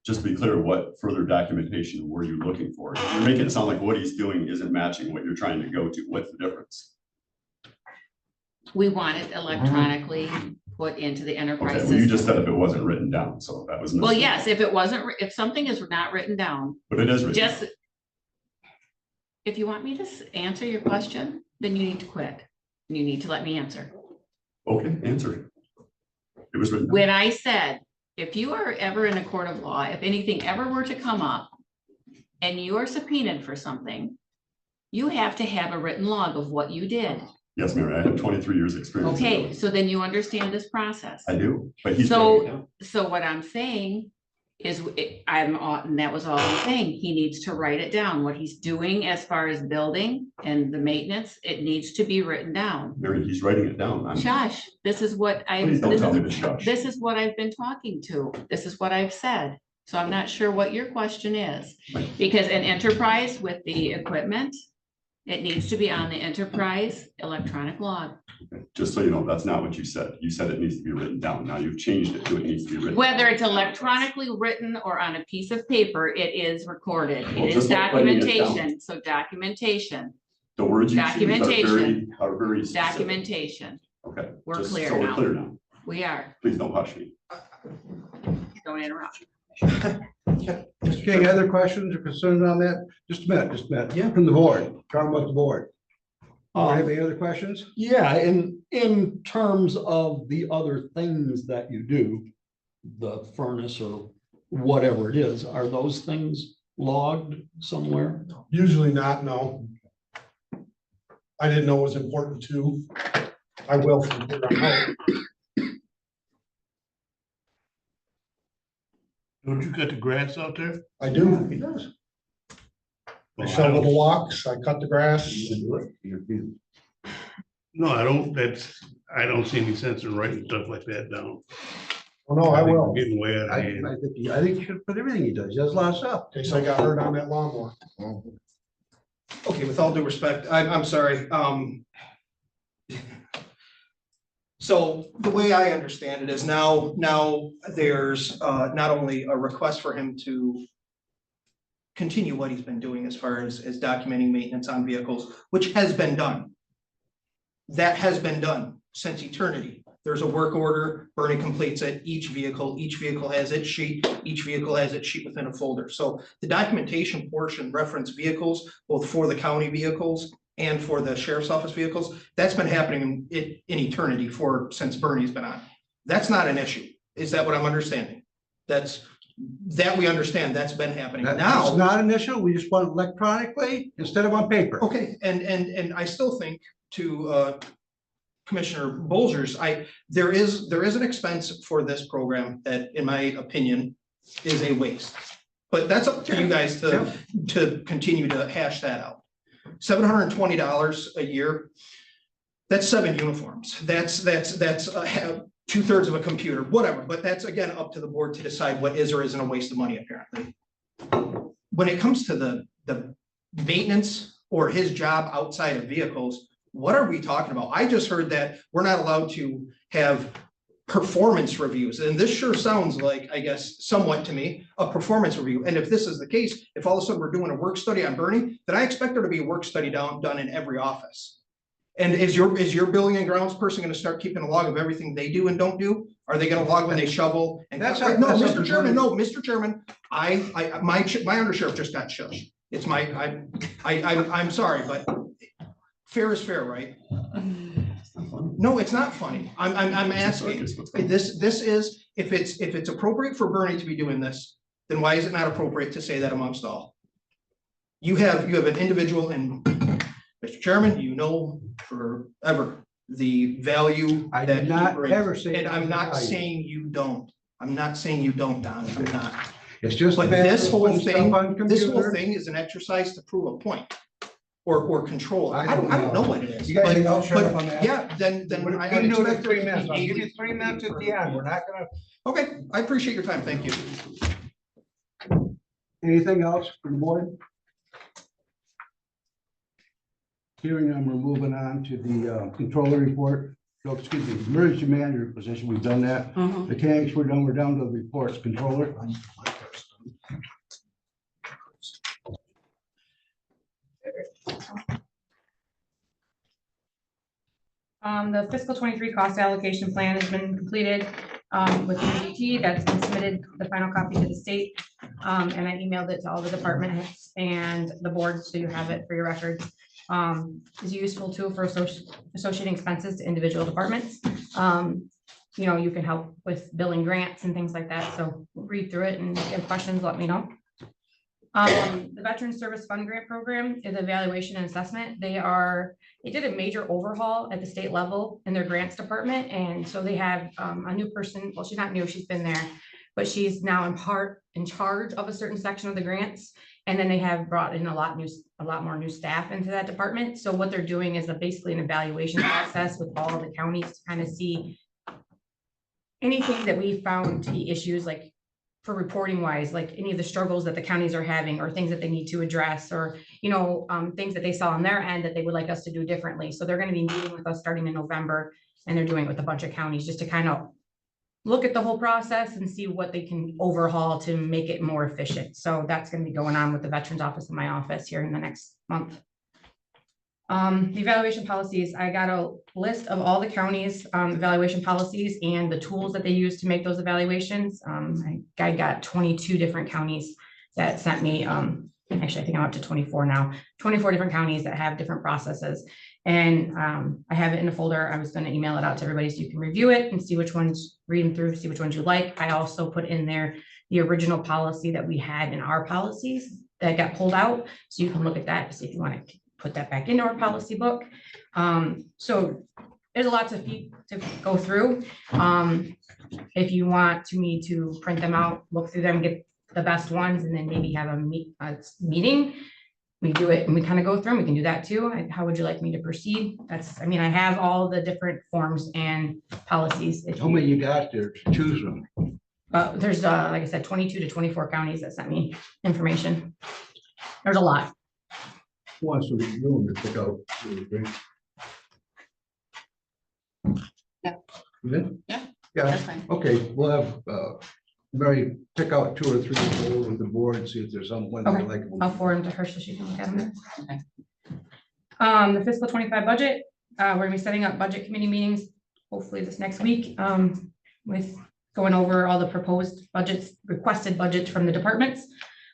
Just to be clear, what further documentation were you looking for? You're making it sound like what he's doing isn't matching what you're trying to go to. What's the difference? We want it electronically put into the enterprise Okay, well, you just system. said if it wasn't written down, so that was. Well, missing. yes, if it wasn't, if something is not written down, But it is written. down. just. If you want me to answer your question, then you need to quit. You need to let me answer. Okay, answer. It was written. down. When I said, if you are ever in a court of law, if anything ever were to come up and you are subpoenaed for something, you have to have a written log of what you did. Yes, Mary, I have 23 years experience. in Okay, those. so then you understand this process. I do, but he's. So- writing it down. So what I'm saying is, and that was all I'm saying, he needs to write it down, what he's doing as far as building and the maintenance, it needs to be written down. Mary, he's writing it down. I'm- Shush, this is what Please don't tell me to shush. This is what I've been talking to. This is what I've said. So I'm not sure what your question is. Because an enterprise with the equipment, it needs to be on the enterprise electronic log. Just so you know, that's not what you said. You said it needs to be written down. Now you've changed it to it needs to be written. Whether it's electronically written or on a piece of paper, it is recorded. Well, It is just like writing it down. documentation. So documentation, The words you choose are very Documentation. specific. documentation. Okay. We're just clear so now. Clear now. We are. Please don't hush me. Don't interrupt. Mr. King, other questions or concerns on that? Just a minute. Yeah. From the board, talking about the board. Have any other questions? Yeah, in terms of the other things that you do, the furnace or whatever it is, are those things logged somewhere? Usually not, no. I didn't know it was important too. I will from here on out. Don't you cut the grass out there? I do. He does. I shovel the walks, I cut the grass. No, I don't, that's, I don't see any sense in writing stuff like that down. Oh, no, I think we're will. Getting way out of hand. I think you should put everything he does. He does a lot of stuff. In case I got hurt on that lawnmower. Okay, with all due respect, I'm sorry. So the way I understand it is now there's not only a request for him to continue what he's been doing as far as documenting maintenance on vehicles, which has been done. That has been done since eternity. There's a work order, Bernie completes it, each vehicle has its sheet, each vehicle has its sheet within a folder. So the documentation portion reference vehicles, both for the county vehicles and for the sheriff's office vehicles, that's been happening in eternity since Bernie's been on. That's not an issue. Is that what I'm understanding? That we understand, that's been happening. That's Now, not an issue. We just want it electronically instead of on paper. okay, and I still think to Commissioner Bolgers, there is an expense for this program that, in my opinion, is a waste. But that's up to you guys to continue to hash that out. $720 a year, that's 7 uniforms. That's 2/3 of a computer, whatever. But that's again up to the board to decide what is or isn't a waste of money, apparently. When it comes to the maintenance or his job outside of vehicles, what are we talking about? I just heard that we're not allowed to have performance reviews. And this sure sounds like, I guess, somewhat to me, a performance review. And if this is the case, if all of a sudden we're doing a work study on Bernie, then I expect there to be a work study done in every office. And is your building and grounds person going to start keeping a log of everything they do and don't do? Are they going to log when they shovel? And That's no, not- Mr. Chairman, no, Mr. Chairman, my undersheriff just got shushed. It's I'm sorry, but fair is fair, right? No, it's not funny. I'm asking. This is, if it's appropriate for Bernie to be doing this, then why is it not appropriate to say that amongst all? You have an individual, and Mr. Chairman, you know forever the value I that did he not brings. ever say. And I'm not value. saying you don't. I'm not saying you don't, Don. I'm not. It's just. But bad this for whole putting stuff thing, on this whole computer. thing is an exercise to prove a point or control. I don't know what it is. You got anything else, But- Sheriff, on that? Yeah, then We I. can do it in expect 3 there to minutes. be I'll give you daily- 3 minutes at the end. We're not gonna. Okay, I appreciate your time. Thank you. Anything else from the board? Hearing none, we're moving on to the controller report. No, excuse me, emergency manager position. We've done that. Mechanics, we're done. We're down to the reports. Controller. The fiscal 23 cost allocation plan has been completed with the DT. That's been submitted, the final copy to the state. And I emailed it to all the department heads and the board, so you have it for your records. Is a useful tool for associating expenses to individual departments. You know, you can help with billing grants and things like that. So read through it, and if you have questions, let me know. The Veteran Service Fund Grant Program is evaluation and assessment. They did a major overhaul at the state level in their grants department. And so they have a new person. Well, she's not new, she's been there, but she's now in charge of a certain section of the grants. And then they have brought in a lot more new staff into that department. So what they're doing is basically an evaluation process with all of the counties to kind of see anything that we found to be issues, like for reporting wise, like any of the struggles that the counties are having or things that they need to address, or, you know, things that they saw on their end that they would like us to do differently. So they're going to be meeting with us starting in November, and they're doing it with a bunch of counties just to kind of look at the whole process and see what they can overhaul to make it more efficient. So that's going to be going on with the Veterans Office in my office here in the next month. The evaluation policies, I got a list of all the counties' evaluation policies and the tools that they use to make those evaluations. I got 22 different counties that sent me, actually, I think I'm up to 24 now, 24 different counties that have different processes. And I have it in a folder. I was going to email it out to everybody so you can review it and see which ones, read them through, see which ones you like. I also put in there the original policy that we had in our policies that got pulled out. So you can look at that to see if you want to put that back into our policy book. So there's a lot to go through. If you want me to print them out, look through them, get the best ones, and then maybe have a meeting, we do it and we kind of go through them. We can do that too. How would you like me to proceed? That's, I mean, I have all the different forms and policies. If How you- many you got there to choose from? There's, like I said, 22 to 24 counties that sent me information. There's a lot. Who wants to review them to pick out? Yeah. You good? Yeah. Yeah, That's fine. okay, we'll have, Mary, pick out 2 or 3 to go with the board and see if there's someone Okay. they like. I'll forward them to her so she can look at them. Okay. The fiscal 25 budget, we're gonna be setting up budget committee meetings, hopefully this next week, with going over all the proposed budgets, requested budgets from the departments.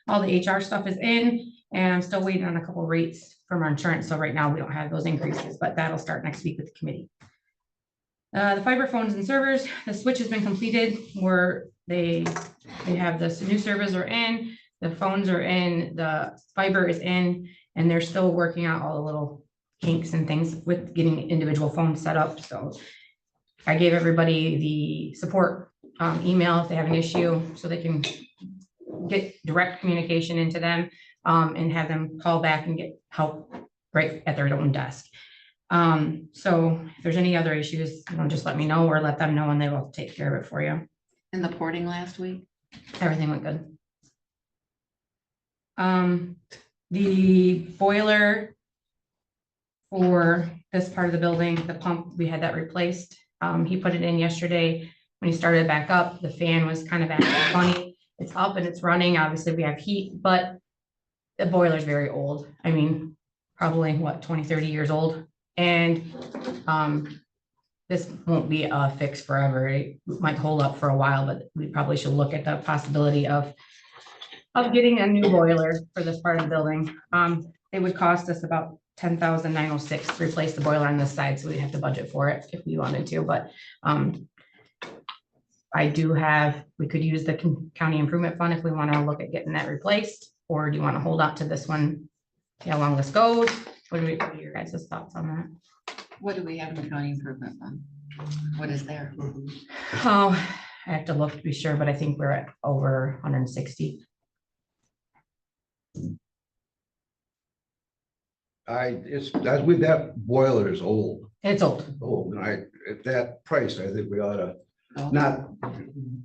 All the HR stuff is in, and I'm still waiting on a couple rates from our insurance, so right now we don't have those increases, but that'll start next week with the committee. The fiber phones and servers, the switch has been completed, where they have the new servers are in, the phones are in, the fiber is in, and they're still working out all the little kinks and things with getting individual phones set up, so I gave everybody the support email if they have an issue, so they can get direct communication into them, and have them call back and get help right at their own desk. So if there's any other issues, just let me know or let them know and they will take care of it for you. And the porting last week? Everything went good. The boiler for this part of the building, the pump, we had that replaced. He put it in yesterday. When he started back up, the fan was kind of acting funny. It's up and it's running. Obviously, we have heat, but the boiler's very old. I mean, probably what, 20, 30 years old. And this won't be a fix forever. It might hold up for a while, but we probably should look at the possibility of getting a new boiler for this part of the building. It would cost us about $10,906 to replace the boiler on this side, so we'd have to budget for it if we wanted to, but I do have, we could use the county improvement fund if we want to look at getting that replaced, or do you want to hold on to this one? See how long this goes? What are your guys' thoughts on that? What do we have in the county improvement fund? What is there? Oh, I have to look to be sure, but I think we're at over 160. That's with that boiler is old, It's old. and at that price, I think we ought to Oh. not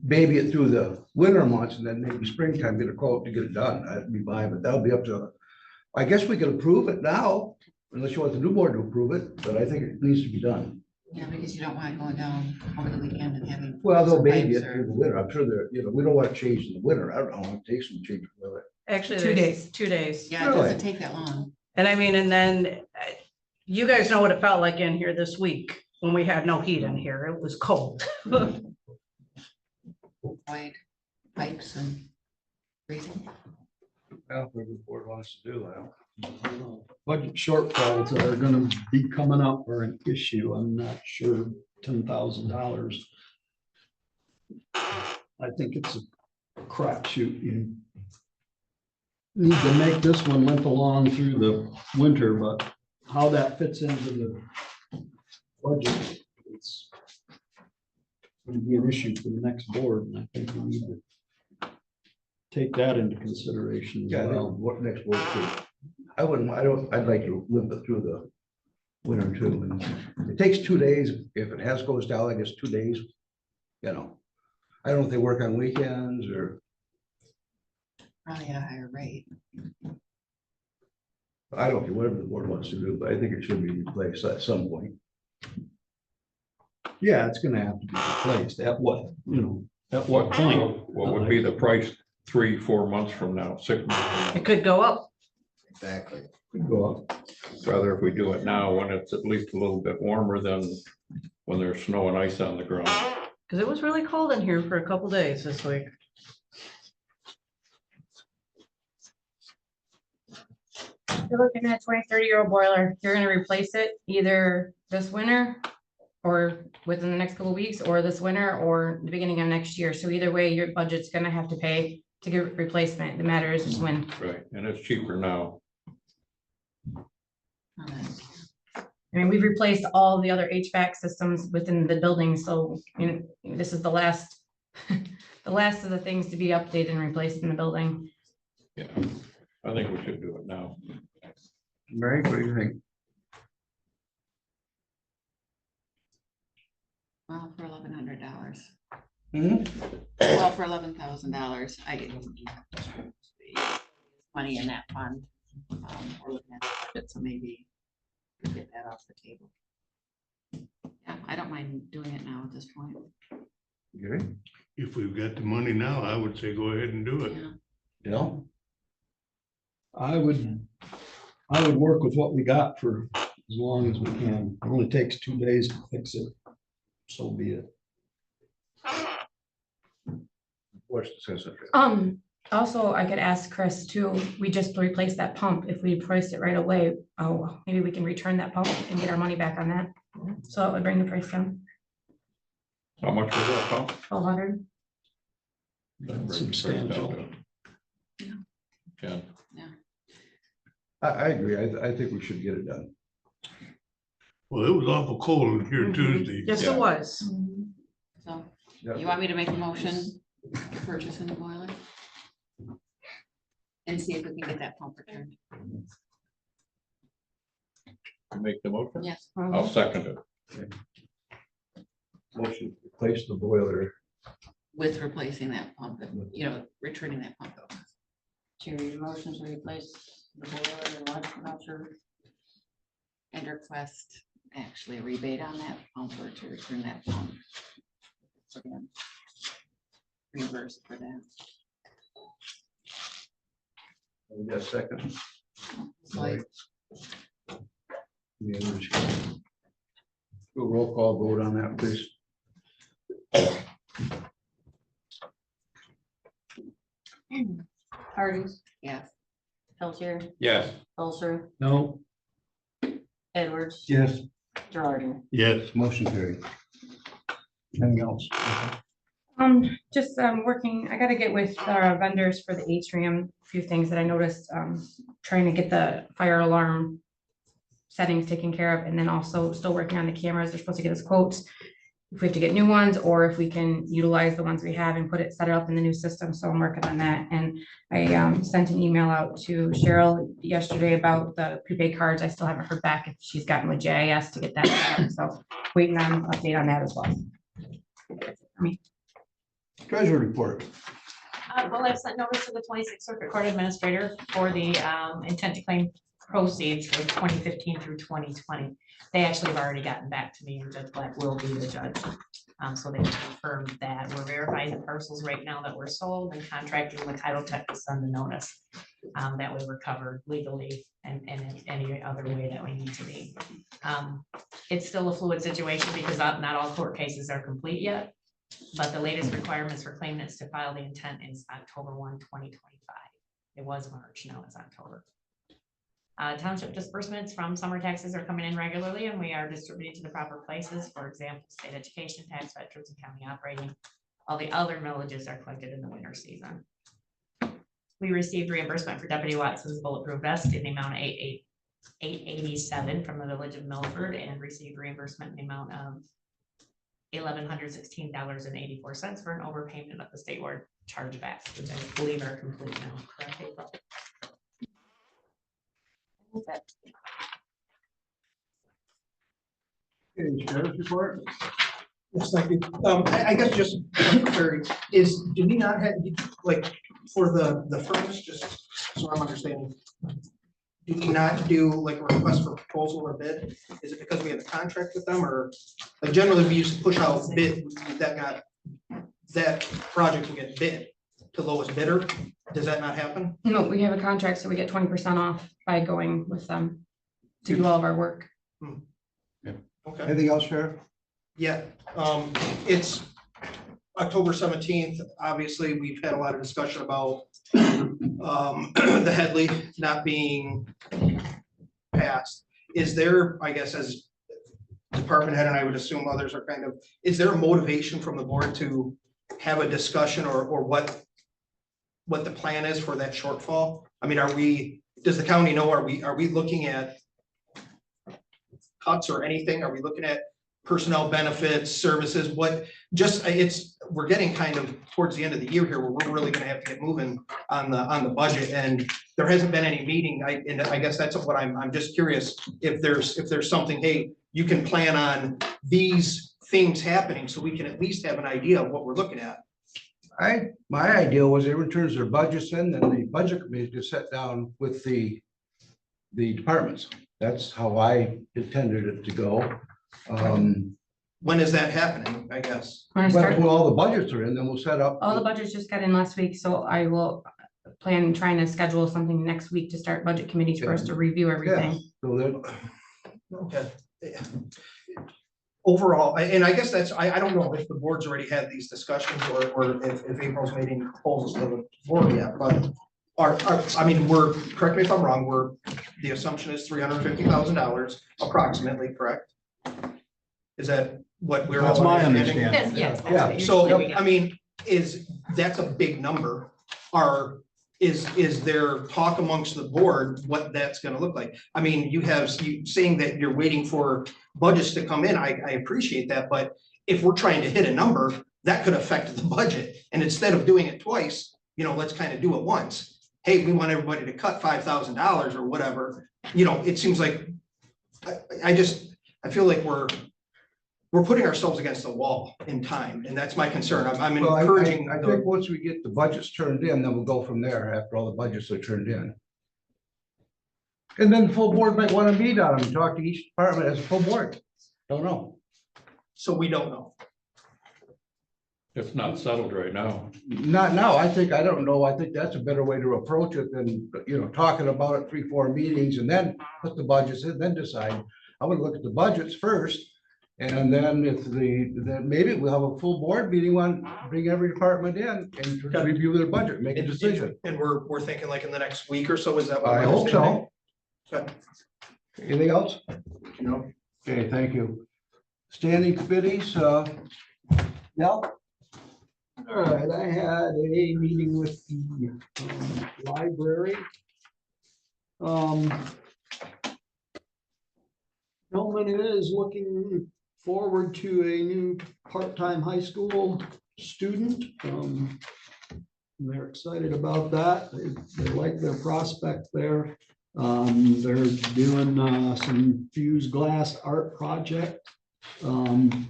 baby it through the winter months and then maybe springtime get a quote to get it done. That'd be fine, but that'll be up to, I guess we can approve it now, unless you want the new board to approve it, but I think it needs to be done. Yeah, because you don't want it going down over the weekend and having. Well, they'll baby pipes it or- through the winter. I'm sure we don't want to change in the winter. I don't know, it takes some change with it. Actually, 2 there's days. 2 days. Yeah, it Really? doesn't take that long. And I mean, and then you guys know what it felt like in here this week when we had no heat in here. It was cold. Wide pipes and freezing. Well, whatever the board wants to do, I don't know. Budget shortfalls that are gonna be coming up are an issue. I'm not sure $10,000. I think it's a crapshoot. You need to make this one limp along through the winter, but how that fits into the budget, it's going to be an issue for the next board, and I think we need to take that into consideration Yeah, I as think well. what next board should. I'd like to limp it through the winter too. And it takes 2 days. If it has goes down, I guess 2 days. I don't know if they work on weekends or, Probably at a higher rate. I don't know, whatever the board wants to do, but I think it should be replaced at some point. Yeah, it's gonna have to be replaced. At what, at what point? What would be the price 3, 4 months from now, 6 months from It could go up. Exactly. Could go up. now? Rather if we do it now when it's at least a little bit warmer than when there's snow and ice on the ground. Because it was really cold in here for a couple days this week. You're looking at a 20, 30-year-old boiler. You're gonna replace it either this winter or within the next couple of weeks, or this winter or the beginning of next year. So either way, your budget's gonna have to pay to get replacement. The matter is just when. Right, and it's cheaper now. I mean, we've replaced all the other HVAC systems within the building, so, this is the last, the last of the things to be updated and replaced in the building. Yeah, I think we should do it now. Mary, what do you think? Well, for $1,100. Hmm? Well, for $11,000, I get money in that fund. We're looking at the budget, so maybe we get that off the table. Yeah, I don't mind doing it now at this point. Gary? If we've got the money now, I would say go ahead and do it. Yeah. Dale? I would work with what we got for as long as we can. It only takes 2 days to fix it. So be it. What's the sense? Also, I could ask Chris too, we just replaced that pump. If we priced it right away, oh, maybe we can return that pump and get our money back on that. So it would bring the price down, How much was that pump? 1,200. That's substantial. Yeah. I agree. I think we should get it done. Well, it was awful cold here Tuesday. Yes, it was. So Yeah. you want me to make a motion to purchase a new boiler? And see if we can get that pump returned? Make the motion? Yes. I'll second it. Motion to replace the boiler. With replacing that pump, returning that pump. To motion to replace the boiler and what, I'm not sure. And request actually a rebate on that pump or to return that pump. For them. Reimburse for that. We got a second. Like, Any other discussion? Do a roll call vote on that, please. Harding, yes. Peltier, Yes. Ulcer, No, Edwards, Yes. Gerardo. Yes. Motion carried. Anything else? Just working, I gotta get with vendors for the atrium, a few things that I noticed, trying to get the fire alarm settings taken care of, and then also still working on the cameras. They're supposed to get us quotes if we have to get new ones, or if we can utilize the ones we have and set it up in the new system. So I'm working on that. And I sent an email out to Cheryl yesterday about the prepaid cards. I still haven't heard back if she's gotten with JIS to get that set up. So waiting on an update on that as well. Treasurer report. Well, I've sent notice to the 26th Circuit Court Administrator for the intent to claim proceeds for 2015 through 2020. They actually have already gotten back to me, and Judge Black will be the judge. So they confirmed that. We're verifying the parcels right now that were sold and contracting with Title Tech to send the notice. That way we're covered legally and in any other way that we need to be. It's still a fluid situation because not all court cases are complete yet. But the latest requirements for claimants to file the intent is October 1, 2025. It was March, now it's October. Township disbursements from summer taxes are coming in regularly, and we are distributing to the proper places. For example, state education tax, veterans, and county operating. All the other millages are collected in the winter season. We received reimbursement for Deputy Watson's bulletproof vest in the amount of $887 from the village of Milford, and received reimbursement in the amount of $1,116.84 for an overpayment of the statewide chargebacks, which I believe are complete now. Correct, April? Okay, sheriff's report. Yes, thank you. I guess just one clarity is, do we not have, like, for the furnace, just so I'm understanding, do we not do like a request for proposal or bid? Is it because we have a contract with them, or like generally we used to push out bid that project will get bid to lowest bidder? Does that not happen? No, we have a contract, so we get 20% off by going with them to do all of our work. Okay. Anything else, Sheriff? Yeah, it's October 17th. Obviously, we've had a lot of discussion about the Headley not being passed. Is there, I guess, as department head, and I would assume others are kind of, is there a motivation from the board to have a discussion or what the plan is for that shortfall? I mean, does the county know, are we looking at cuts or anything? Are we looking at personnel benefits, services? It's we're getting kind of towards the end of the year here, where we're really gonna have to get moving on the budget, and there hasn't been any meeting. And I guess that's what I'm just curious if there's something, hey, you can plan on these things happening, so we can at least have an idea of what we're looking at. My idea was everyone turns their budgets in, then the budget committee to sit down with the departments. That's how I intended it to go. When is that happening, I guess? When I But start, when all the budgets are in, then we'll set up. all the budgets just got in last week, so I will plan trying to schedule something next week to start budget committees for us to review everything. So then, Okay. Overall, and I guess that's, I don't know if the board's already had these discussions or if April's made any proposals to the board yet, but I mean, correct me if I'm wrong, the assumption is $350,000 approximately, correct? Is that what we're? That's my understanding? understanding. Yes, that's Yeah. what you're So, saying. I mean, that's a big number. Is there talk amongst the board what that's gonna look like? I mean, you saying that you're waiting for budgets to come in, I appreciate that, but if we're trying to hit a number, that could affect the budget. And instead of doing it twice, let's kind of do it once. Hey, we want everybody to cut $5,000 or whatever, it seems like, I feel like we're putting ourselves against the wall in time, and that's my concern. I'm well, encouraging. I think once we get the budgets turned in, then we'll go from there after all the budgets are turned in. And then the full board might want to meet on them, talk to each department as a full board. Don't know. So we don't know. It's not settled right now. Not now. I don't know. I think that's a better way to approach it than, talking about it 3-4 meetings and then put the budgets in, then decide. I would look at the budgets first. And then then maybe we'll have a full board meeting bring every department in and review their budget, make a decision. And we're thinking like in the next week or so, is that? what I we're hope so. understanding? Okay. Anything else? No. Okay, thank you. Standing committees, yeah. All right, I had a meeting with the library. Hillman is looking forward to a new part-time high school student. They're excited about that. They like their prospect there. They're doing some fused glass art project. And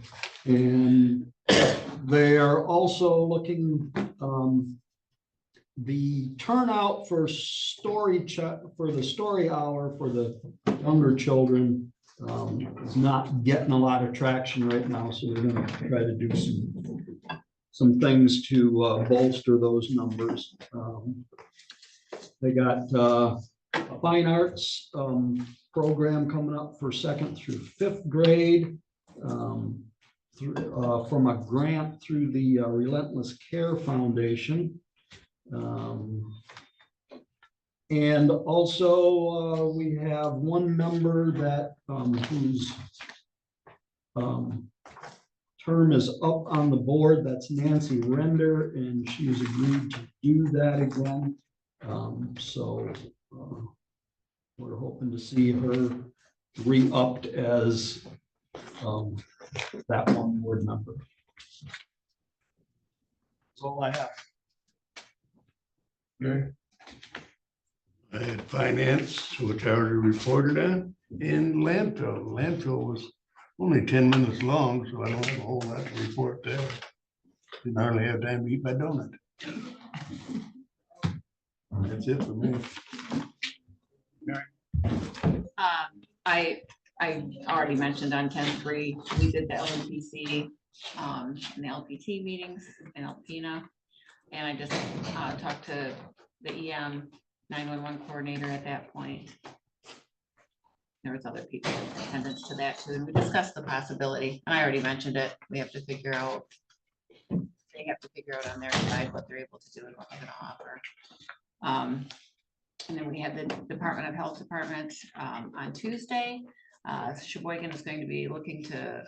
they are also looking, the turnout for the story hour for the younger children is not getting a lot of traction right now, so we're gonna try to do some things to bolster those numbers. They got a fine arts program coming up for 2nd through 5th grade from a grant through the Relentless Care Foundation. And also we have one member that whose term is up on the board. That's Nancy Render, and she's agreed to do that again. So we're hoping to see her re-upped as that one board member. That's all I have. Okay. I had finance, which I already reported on, and landfill. Landfill was only 10 minutes long, so I don't have a whole lot to report there. Didn't hardly have time to eat my donut. That's it for me. I already mentioned on 10-3, we did the LNPC and the LPT meetings in Alpena. And I just talked to the EM 911 coordinator at that point. There was other people in attendance to that too, and we discussed the possibility, and I already mentioned it. We have to figure out, they have to figure out on their side what they're able to do and what they're gonna offer. And then we have the Department of Health Department on Tuesday. Sheboygan is going to be looking to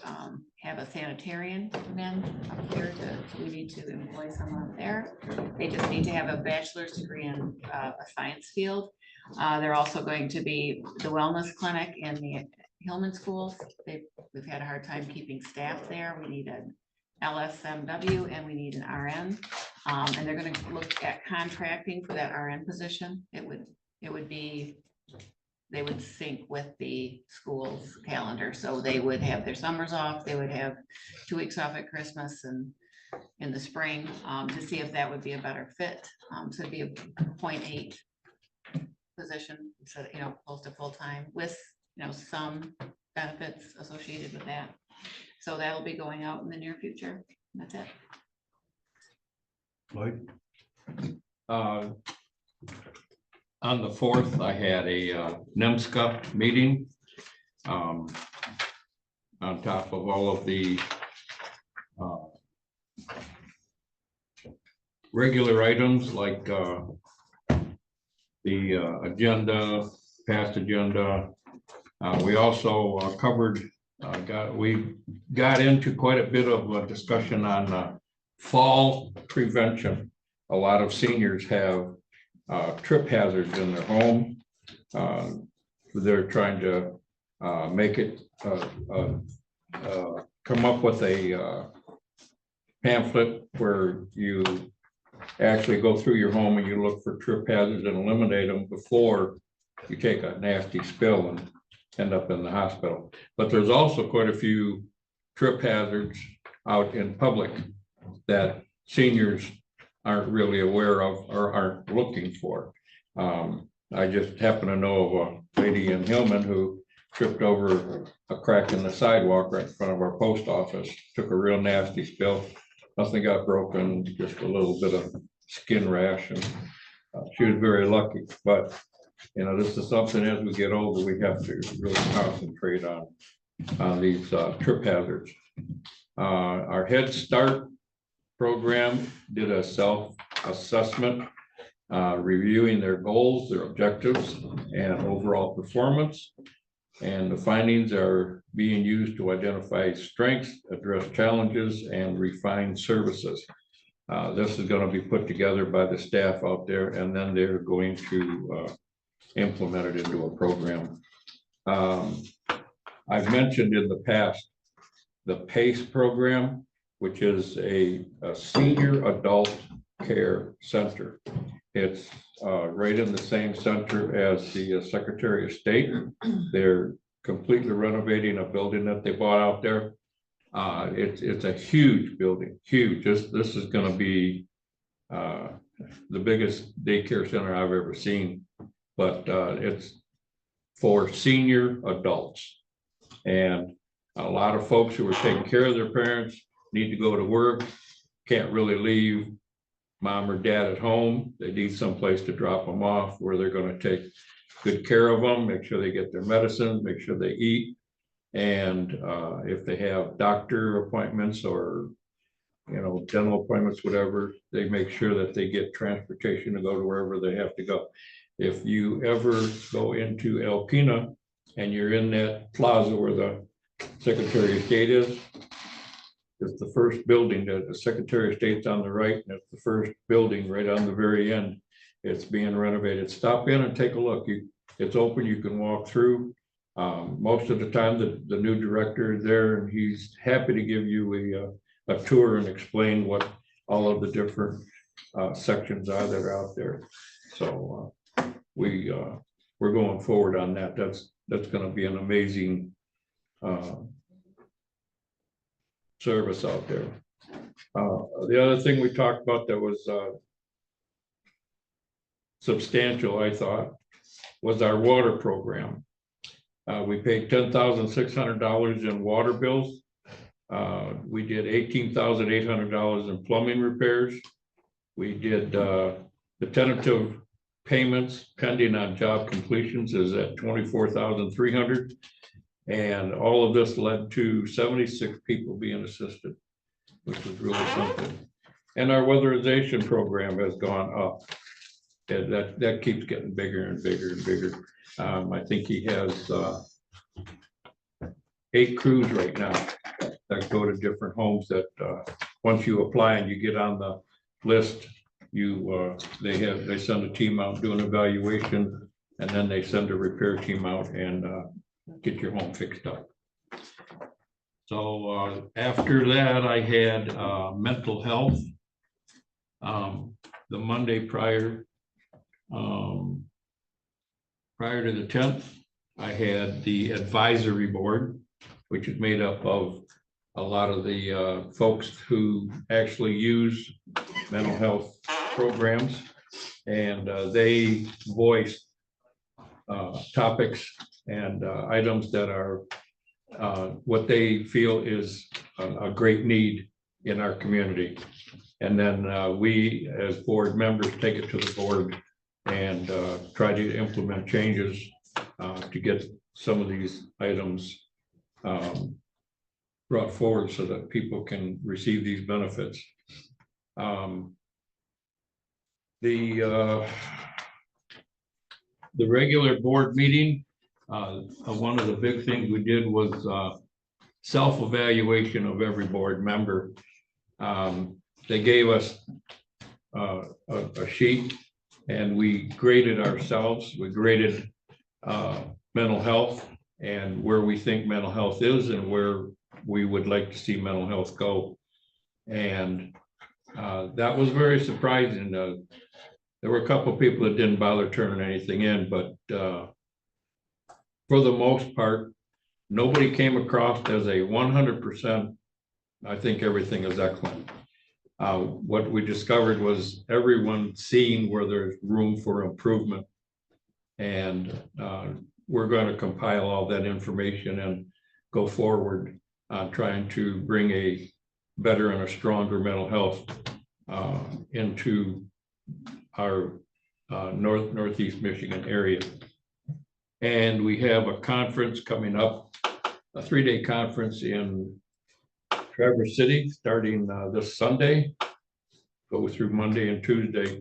have a sanitarian come in up here, so we need to employ someone there. They just need to have a bachelor's degree in a science field. They're also going to be the wellness clinic in the Hillman schools. We've had a hard time keeping staff there. We need LSMW, and we need an RN. And they're gonna look at contracting for that RN position. It would be, they would sync with the school's calendar, so they would have their summers off, they would have 2 weeks off at Christmas and in the spring, to see if that would be a better fit. So it'd be a 0.8 position, so, close to full-time with, some benefits associated with that. So that'll be going out in the near future. That's it. Lloyd? On the 4th, I had a NEMSCA meeting. On top of all of the regular items like the agenda, past agenda. We also covered, we got into quite a bit of a discussion on fall prevention. A lot of seniors have trip hazards in their home. They're trying to make it come up with a pamphlet where you actually go through your home and you look for trip hazards and eliminate them before you take a nasty spill and end up in the hospital. But there's also quite a few trip hazards out in public that seniors aren't really aware of or aren't looking for. I just happen to know of a lady in Hillman who tripped over a crack in the sidewalk right in front of our post office, took a real nasty spill. Nothing got broken, just a little bit of skin rash, and she was very lucky. But this is something as we get older, we have to really concentrate on these trip hazards. Our Head Start program did a self-assessment, reviewing their goals, their objectives, and overall performance. And the findings are being used to identify strengths, address challenges, and refine services. This is going to be put together by the staff out there, and then they're going to implement it into a program. I've mentioned in the past the PACE program, which is a senior adult care center. It's right in the same center as the Secretary of State. They're completely renovating a building that they bought out there. It's a huge building, huge. This is going to be the biggest daycare center I've ever seen, but it's for senior adults. And a lot of folks who are taking care of their parents need to go to work, can't really leave mom or dad at home. They need someplace to drop them off where they're going to take good care of them, make sure they get their medicine, make sure they eat. And if they have doctor appointments or, dental appointments, whatever, they make sure that they get transportation to go to wherever they have to go. If you ever go into Alpena and you're in that plaza where the Secretary of State is, it's the first building that the Secretary of State's on the right, and it's the first building right on the very end. It's being renovated. Stop in and take a look. It's open, you can walk through. Most of the time, the new director is there, and he's happy to give you a tour and explain what all of the different sections are that are out there. So we're going forward on that. That's going to be an amazing service out there. The other thing we talked about that was substantial, I thought, was our water program. We paid $10,600 in water bills. We did $18,800 in plumbing repairs. We did the tentative payments pending on job completions is at $24,300. And all of this led to 76 people being assisted, which was really something. And our weatherization program has gone up. And that keeps getting bigger and bigger and bigger. I think he has 8 crews right now that go to different homes that once you apply and you get on the list, they send a team out, do an evaluation, and then they send a repair team out and get your home fixed up. So after that, I had mental health. The Monday prior to the 10th, I had the advisory board, which is made up of a lot of the folks who actually use mental health programs. And they voiced topics and items that are what they feel is a great need in our community. And then we, as board members, take it to the board and try to implement changes to get some of these items brought forward so that people can receive these benefits. The regular board meeting, one of the big things we did was self-evaluation of every board member. They gave us a sheet and we graded ourselves. We graded mental health and where we think mental health is and where we would like to see mental health go. And that was very surprising. There were a couple of people that didn't bother turning anything in, but for the most part, nobody came across as a 100%. I think everything is excellent. What we discovered was everyone seeing where there's room for improvement. And we're going to compile all that information and go forward on trying to bring a better and a stronger mental health into our Northeast Michigan area. And we have a conference coming up, a 3-day conference in Traverse City, starting this Sunday, go through Monday and Tuesday.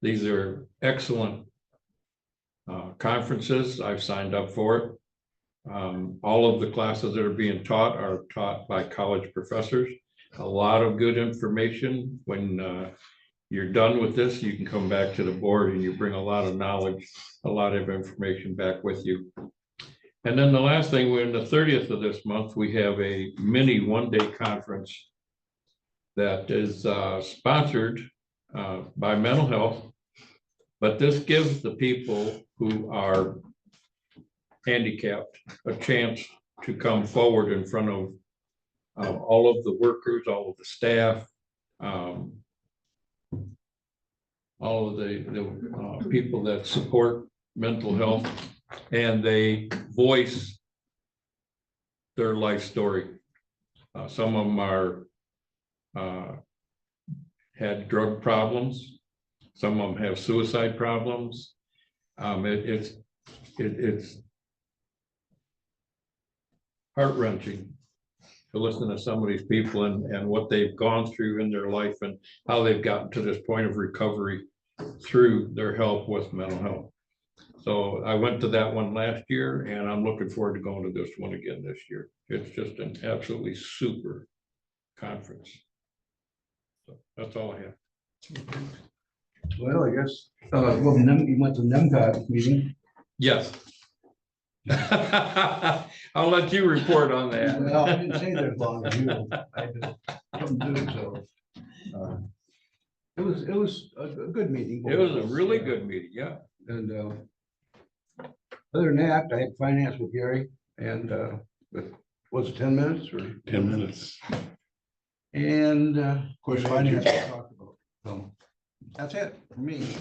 These are excellent conferences. I've signed up for it. All of the classes that are being taught are taught by college professors. A lot of good information. When you're done with this, you can come back to the board and you bring a lot of knowledge, a lot of information back with you. And then the last thing, we're in the 30th of this month, we have a mini 1-day conference that is sponsored by mental health. But this gives the people who are handicapped a chance to come forward in front of all of the workers, all of the staff, all of the people that support mental health, and they voice their life story. Some of them are had drug problems. Some of them have suicide problems. It's heart-wrenching to listen to some of these people and what they've gone through in their life and how they've gotten to this point of recovery through their help with mental health. So I went to that one last year and I'm looking forward to going to this one again this year. It's just an absolutely super conference. So that's all I have. Well, I guess, you went to NEMCOG meeting. Yes. I'll let you report on that. Well, I didn't say that as long as you. I just couldn't do it, so. It was a good meeting. It was a really good meeting, yeah. And other than that, I had finance with Gary and was it 10 minutes or? 10 minutes. And of course, finance we talked about. So that's it for me.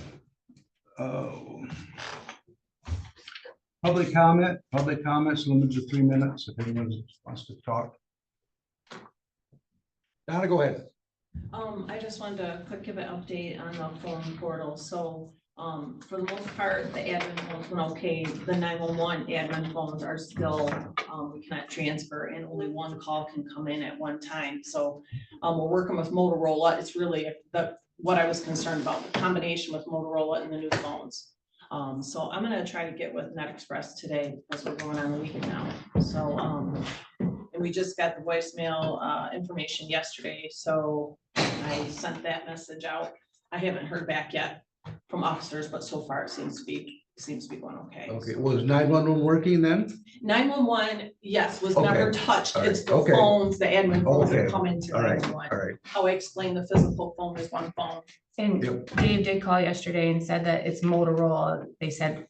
Public comments limited to 3 minutes if anyone wants to talk. Donna, go ahead. I just wanted to quick give an update on the phone portal. So for the most part, the admin phones went okay. The 911 admin phones are still, we cannot transfer and only one call can come in at one time. So we're working with Motorola. It's really what I was concerned about, the combination with Motorola and the new phones. So I'm gonna try to get with NetExpress today because we're going on a week now. So and we just got the voicemail information yesterday, so I sent that message out. I haven't heard back yet from officers, but so far it seems to be seems to be going okay. Okay, was 911 working then? 911, yes, was Okay. never touched. All right. It's the Okay. phones, the admin phones that Okay. come into All right, 911. all right. How I explain the physical phone is one phone. And Yep. Dave did call yesterday and said that it's Motorola. They said,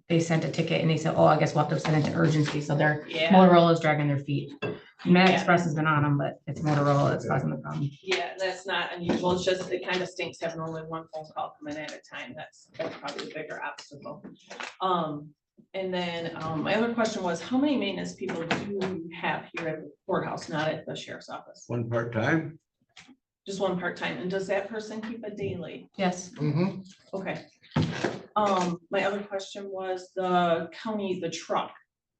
they sent a ticket and they said, oh, I guess we'll have to send it to urgency. So they're, Yeah, Motorola's dragging their feet. Met Yeah. Express has been on them, but it's Motorola that's causing the problem. yeah, that's not unusual. It's just, it kind of stinks having only one phone call come in at a time. That's probably the bigger obstacle. And then, my other question was, how many maintenance people do you have here at the courthouse, not at the sheriff's office? One part-time? Just one part-time, and does that person keep a daily? Yes. Mm-hmm. Okay. My other question was the county, the truck,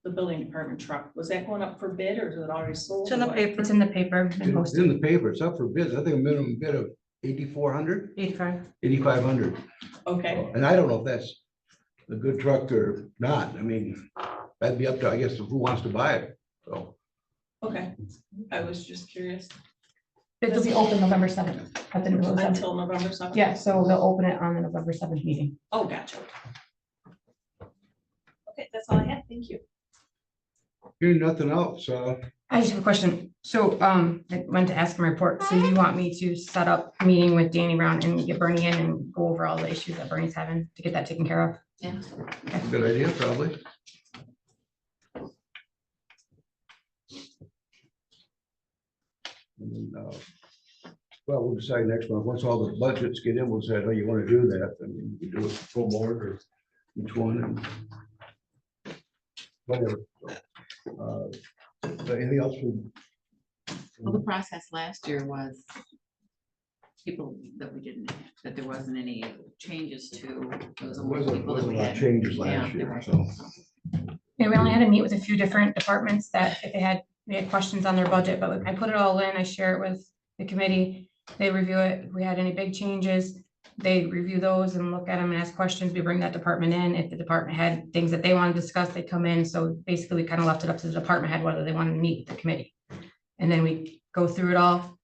the building department truck, was that going up for bid or is it already sold? It's in the paper. It's in the paper and It's in posted. the paper, it's up for bid, I think a minimum bid of 8,400, 85. 8,500. Okay, And I don't know if that's a good truck or not, I mean, that'd be up to, I guess, who wants to buy it, so. okay. I was just curious. It will be open November 7th. At the November 7th. Until November 7th? Yeah, so they'll open it on the November 7th meeting. Oh, gotcha. Okay, that's all I had. Thank you. Hearing nothing else, I just have a question. So, I went to ask my report. So you want me to set up a meeting with Danny Brown and get Bernie in and go over all the issues that Bernie's having to get that taken care of? Yeah. good idea, probably. And then, well, we'll decide next month, once all the budgets get in, we'll say, oh, you want to do that, then we do it full board or each one and whatever. So, anything else? Well, the process last year was people that we didn't, that there wasn't any changes to. Those There only was a people that we lot of had. changes Yeah, last there year, was. so. Yeah, we only had to meet with a few different departments that if they had questions on their budget, but I put it all in, I share it with the committee. They review it. If we had any big changes, they review those and look at them and ask questions. We bring that department in. If the department had things that they want to discuss, they come in. So basically, we kind of left it up to the department head whether they want to meet with the committee. And then we go through it all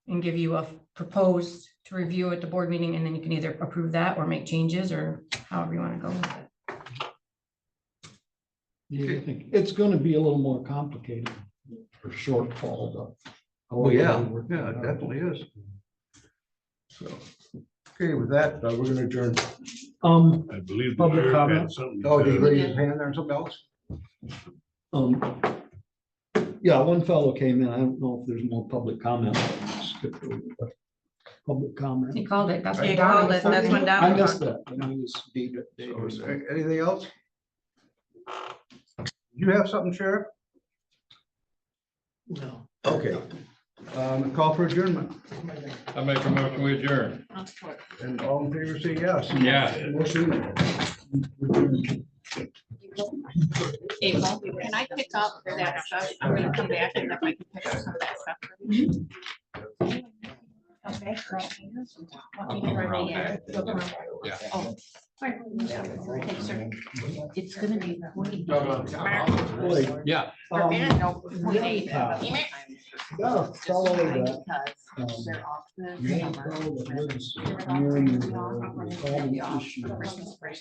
and give you a proposed to review at the board meeting, and then you can either approve that or make changes or however you want to go with it. Yeah, I think it's gonna be a little more complicated for shortfall, though. Oh, yeah, yeah, it definitely is. So, okay, with that, we're gonna adjourn. I believe the Public sheriff comment? had something. to Oh, did he say. raise his hand there or something else? Yeah, one fellow came in. I don't know if there's more public comment. Skipped over, but Public comment. He called it. That's what He Donna called it, that's when I Donna missed talked. that. And I was David. So, is there anything else? You have something, Sheriff? No. Okay. Call for adjournment, I make a motion, we adjourn. and all in favor say yes. Yeah. Motion. April, can I pick up that stuff? I'm gonna come back and if I can pick up some of that stuff. for you. Okay. Want me to run it? Yeah. Oh. Thanks, sir. It's gonna be. Boy, Yeah. For Ben, no, 0.8. yeah. Email? got a fellow that, Because they're off the young summer. fellow that lives near me, all these issues. Christmas break.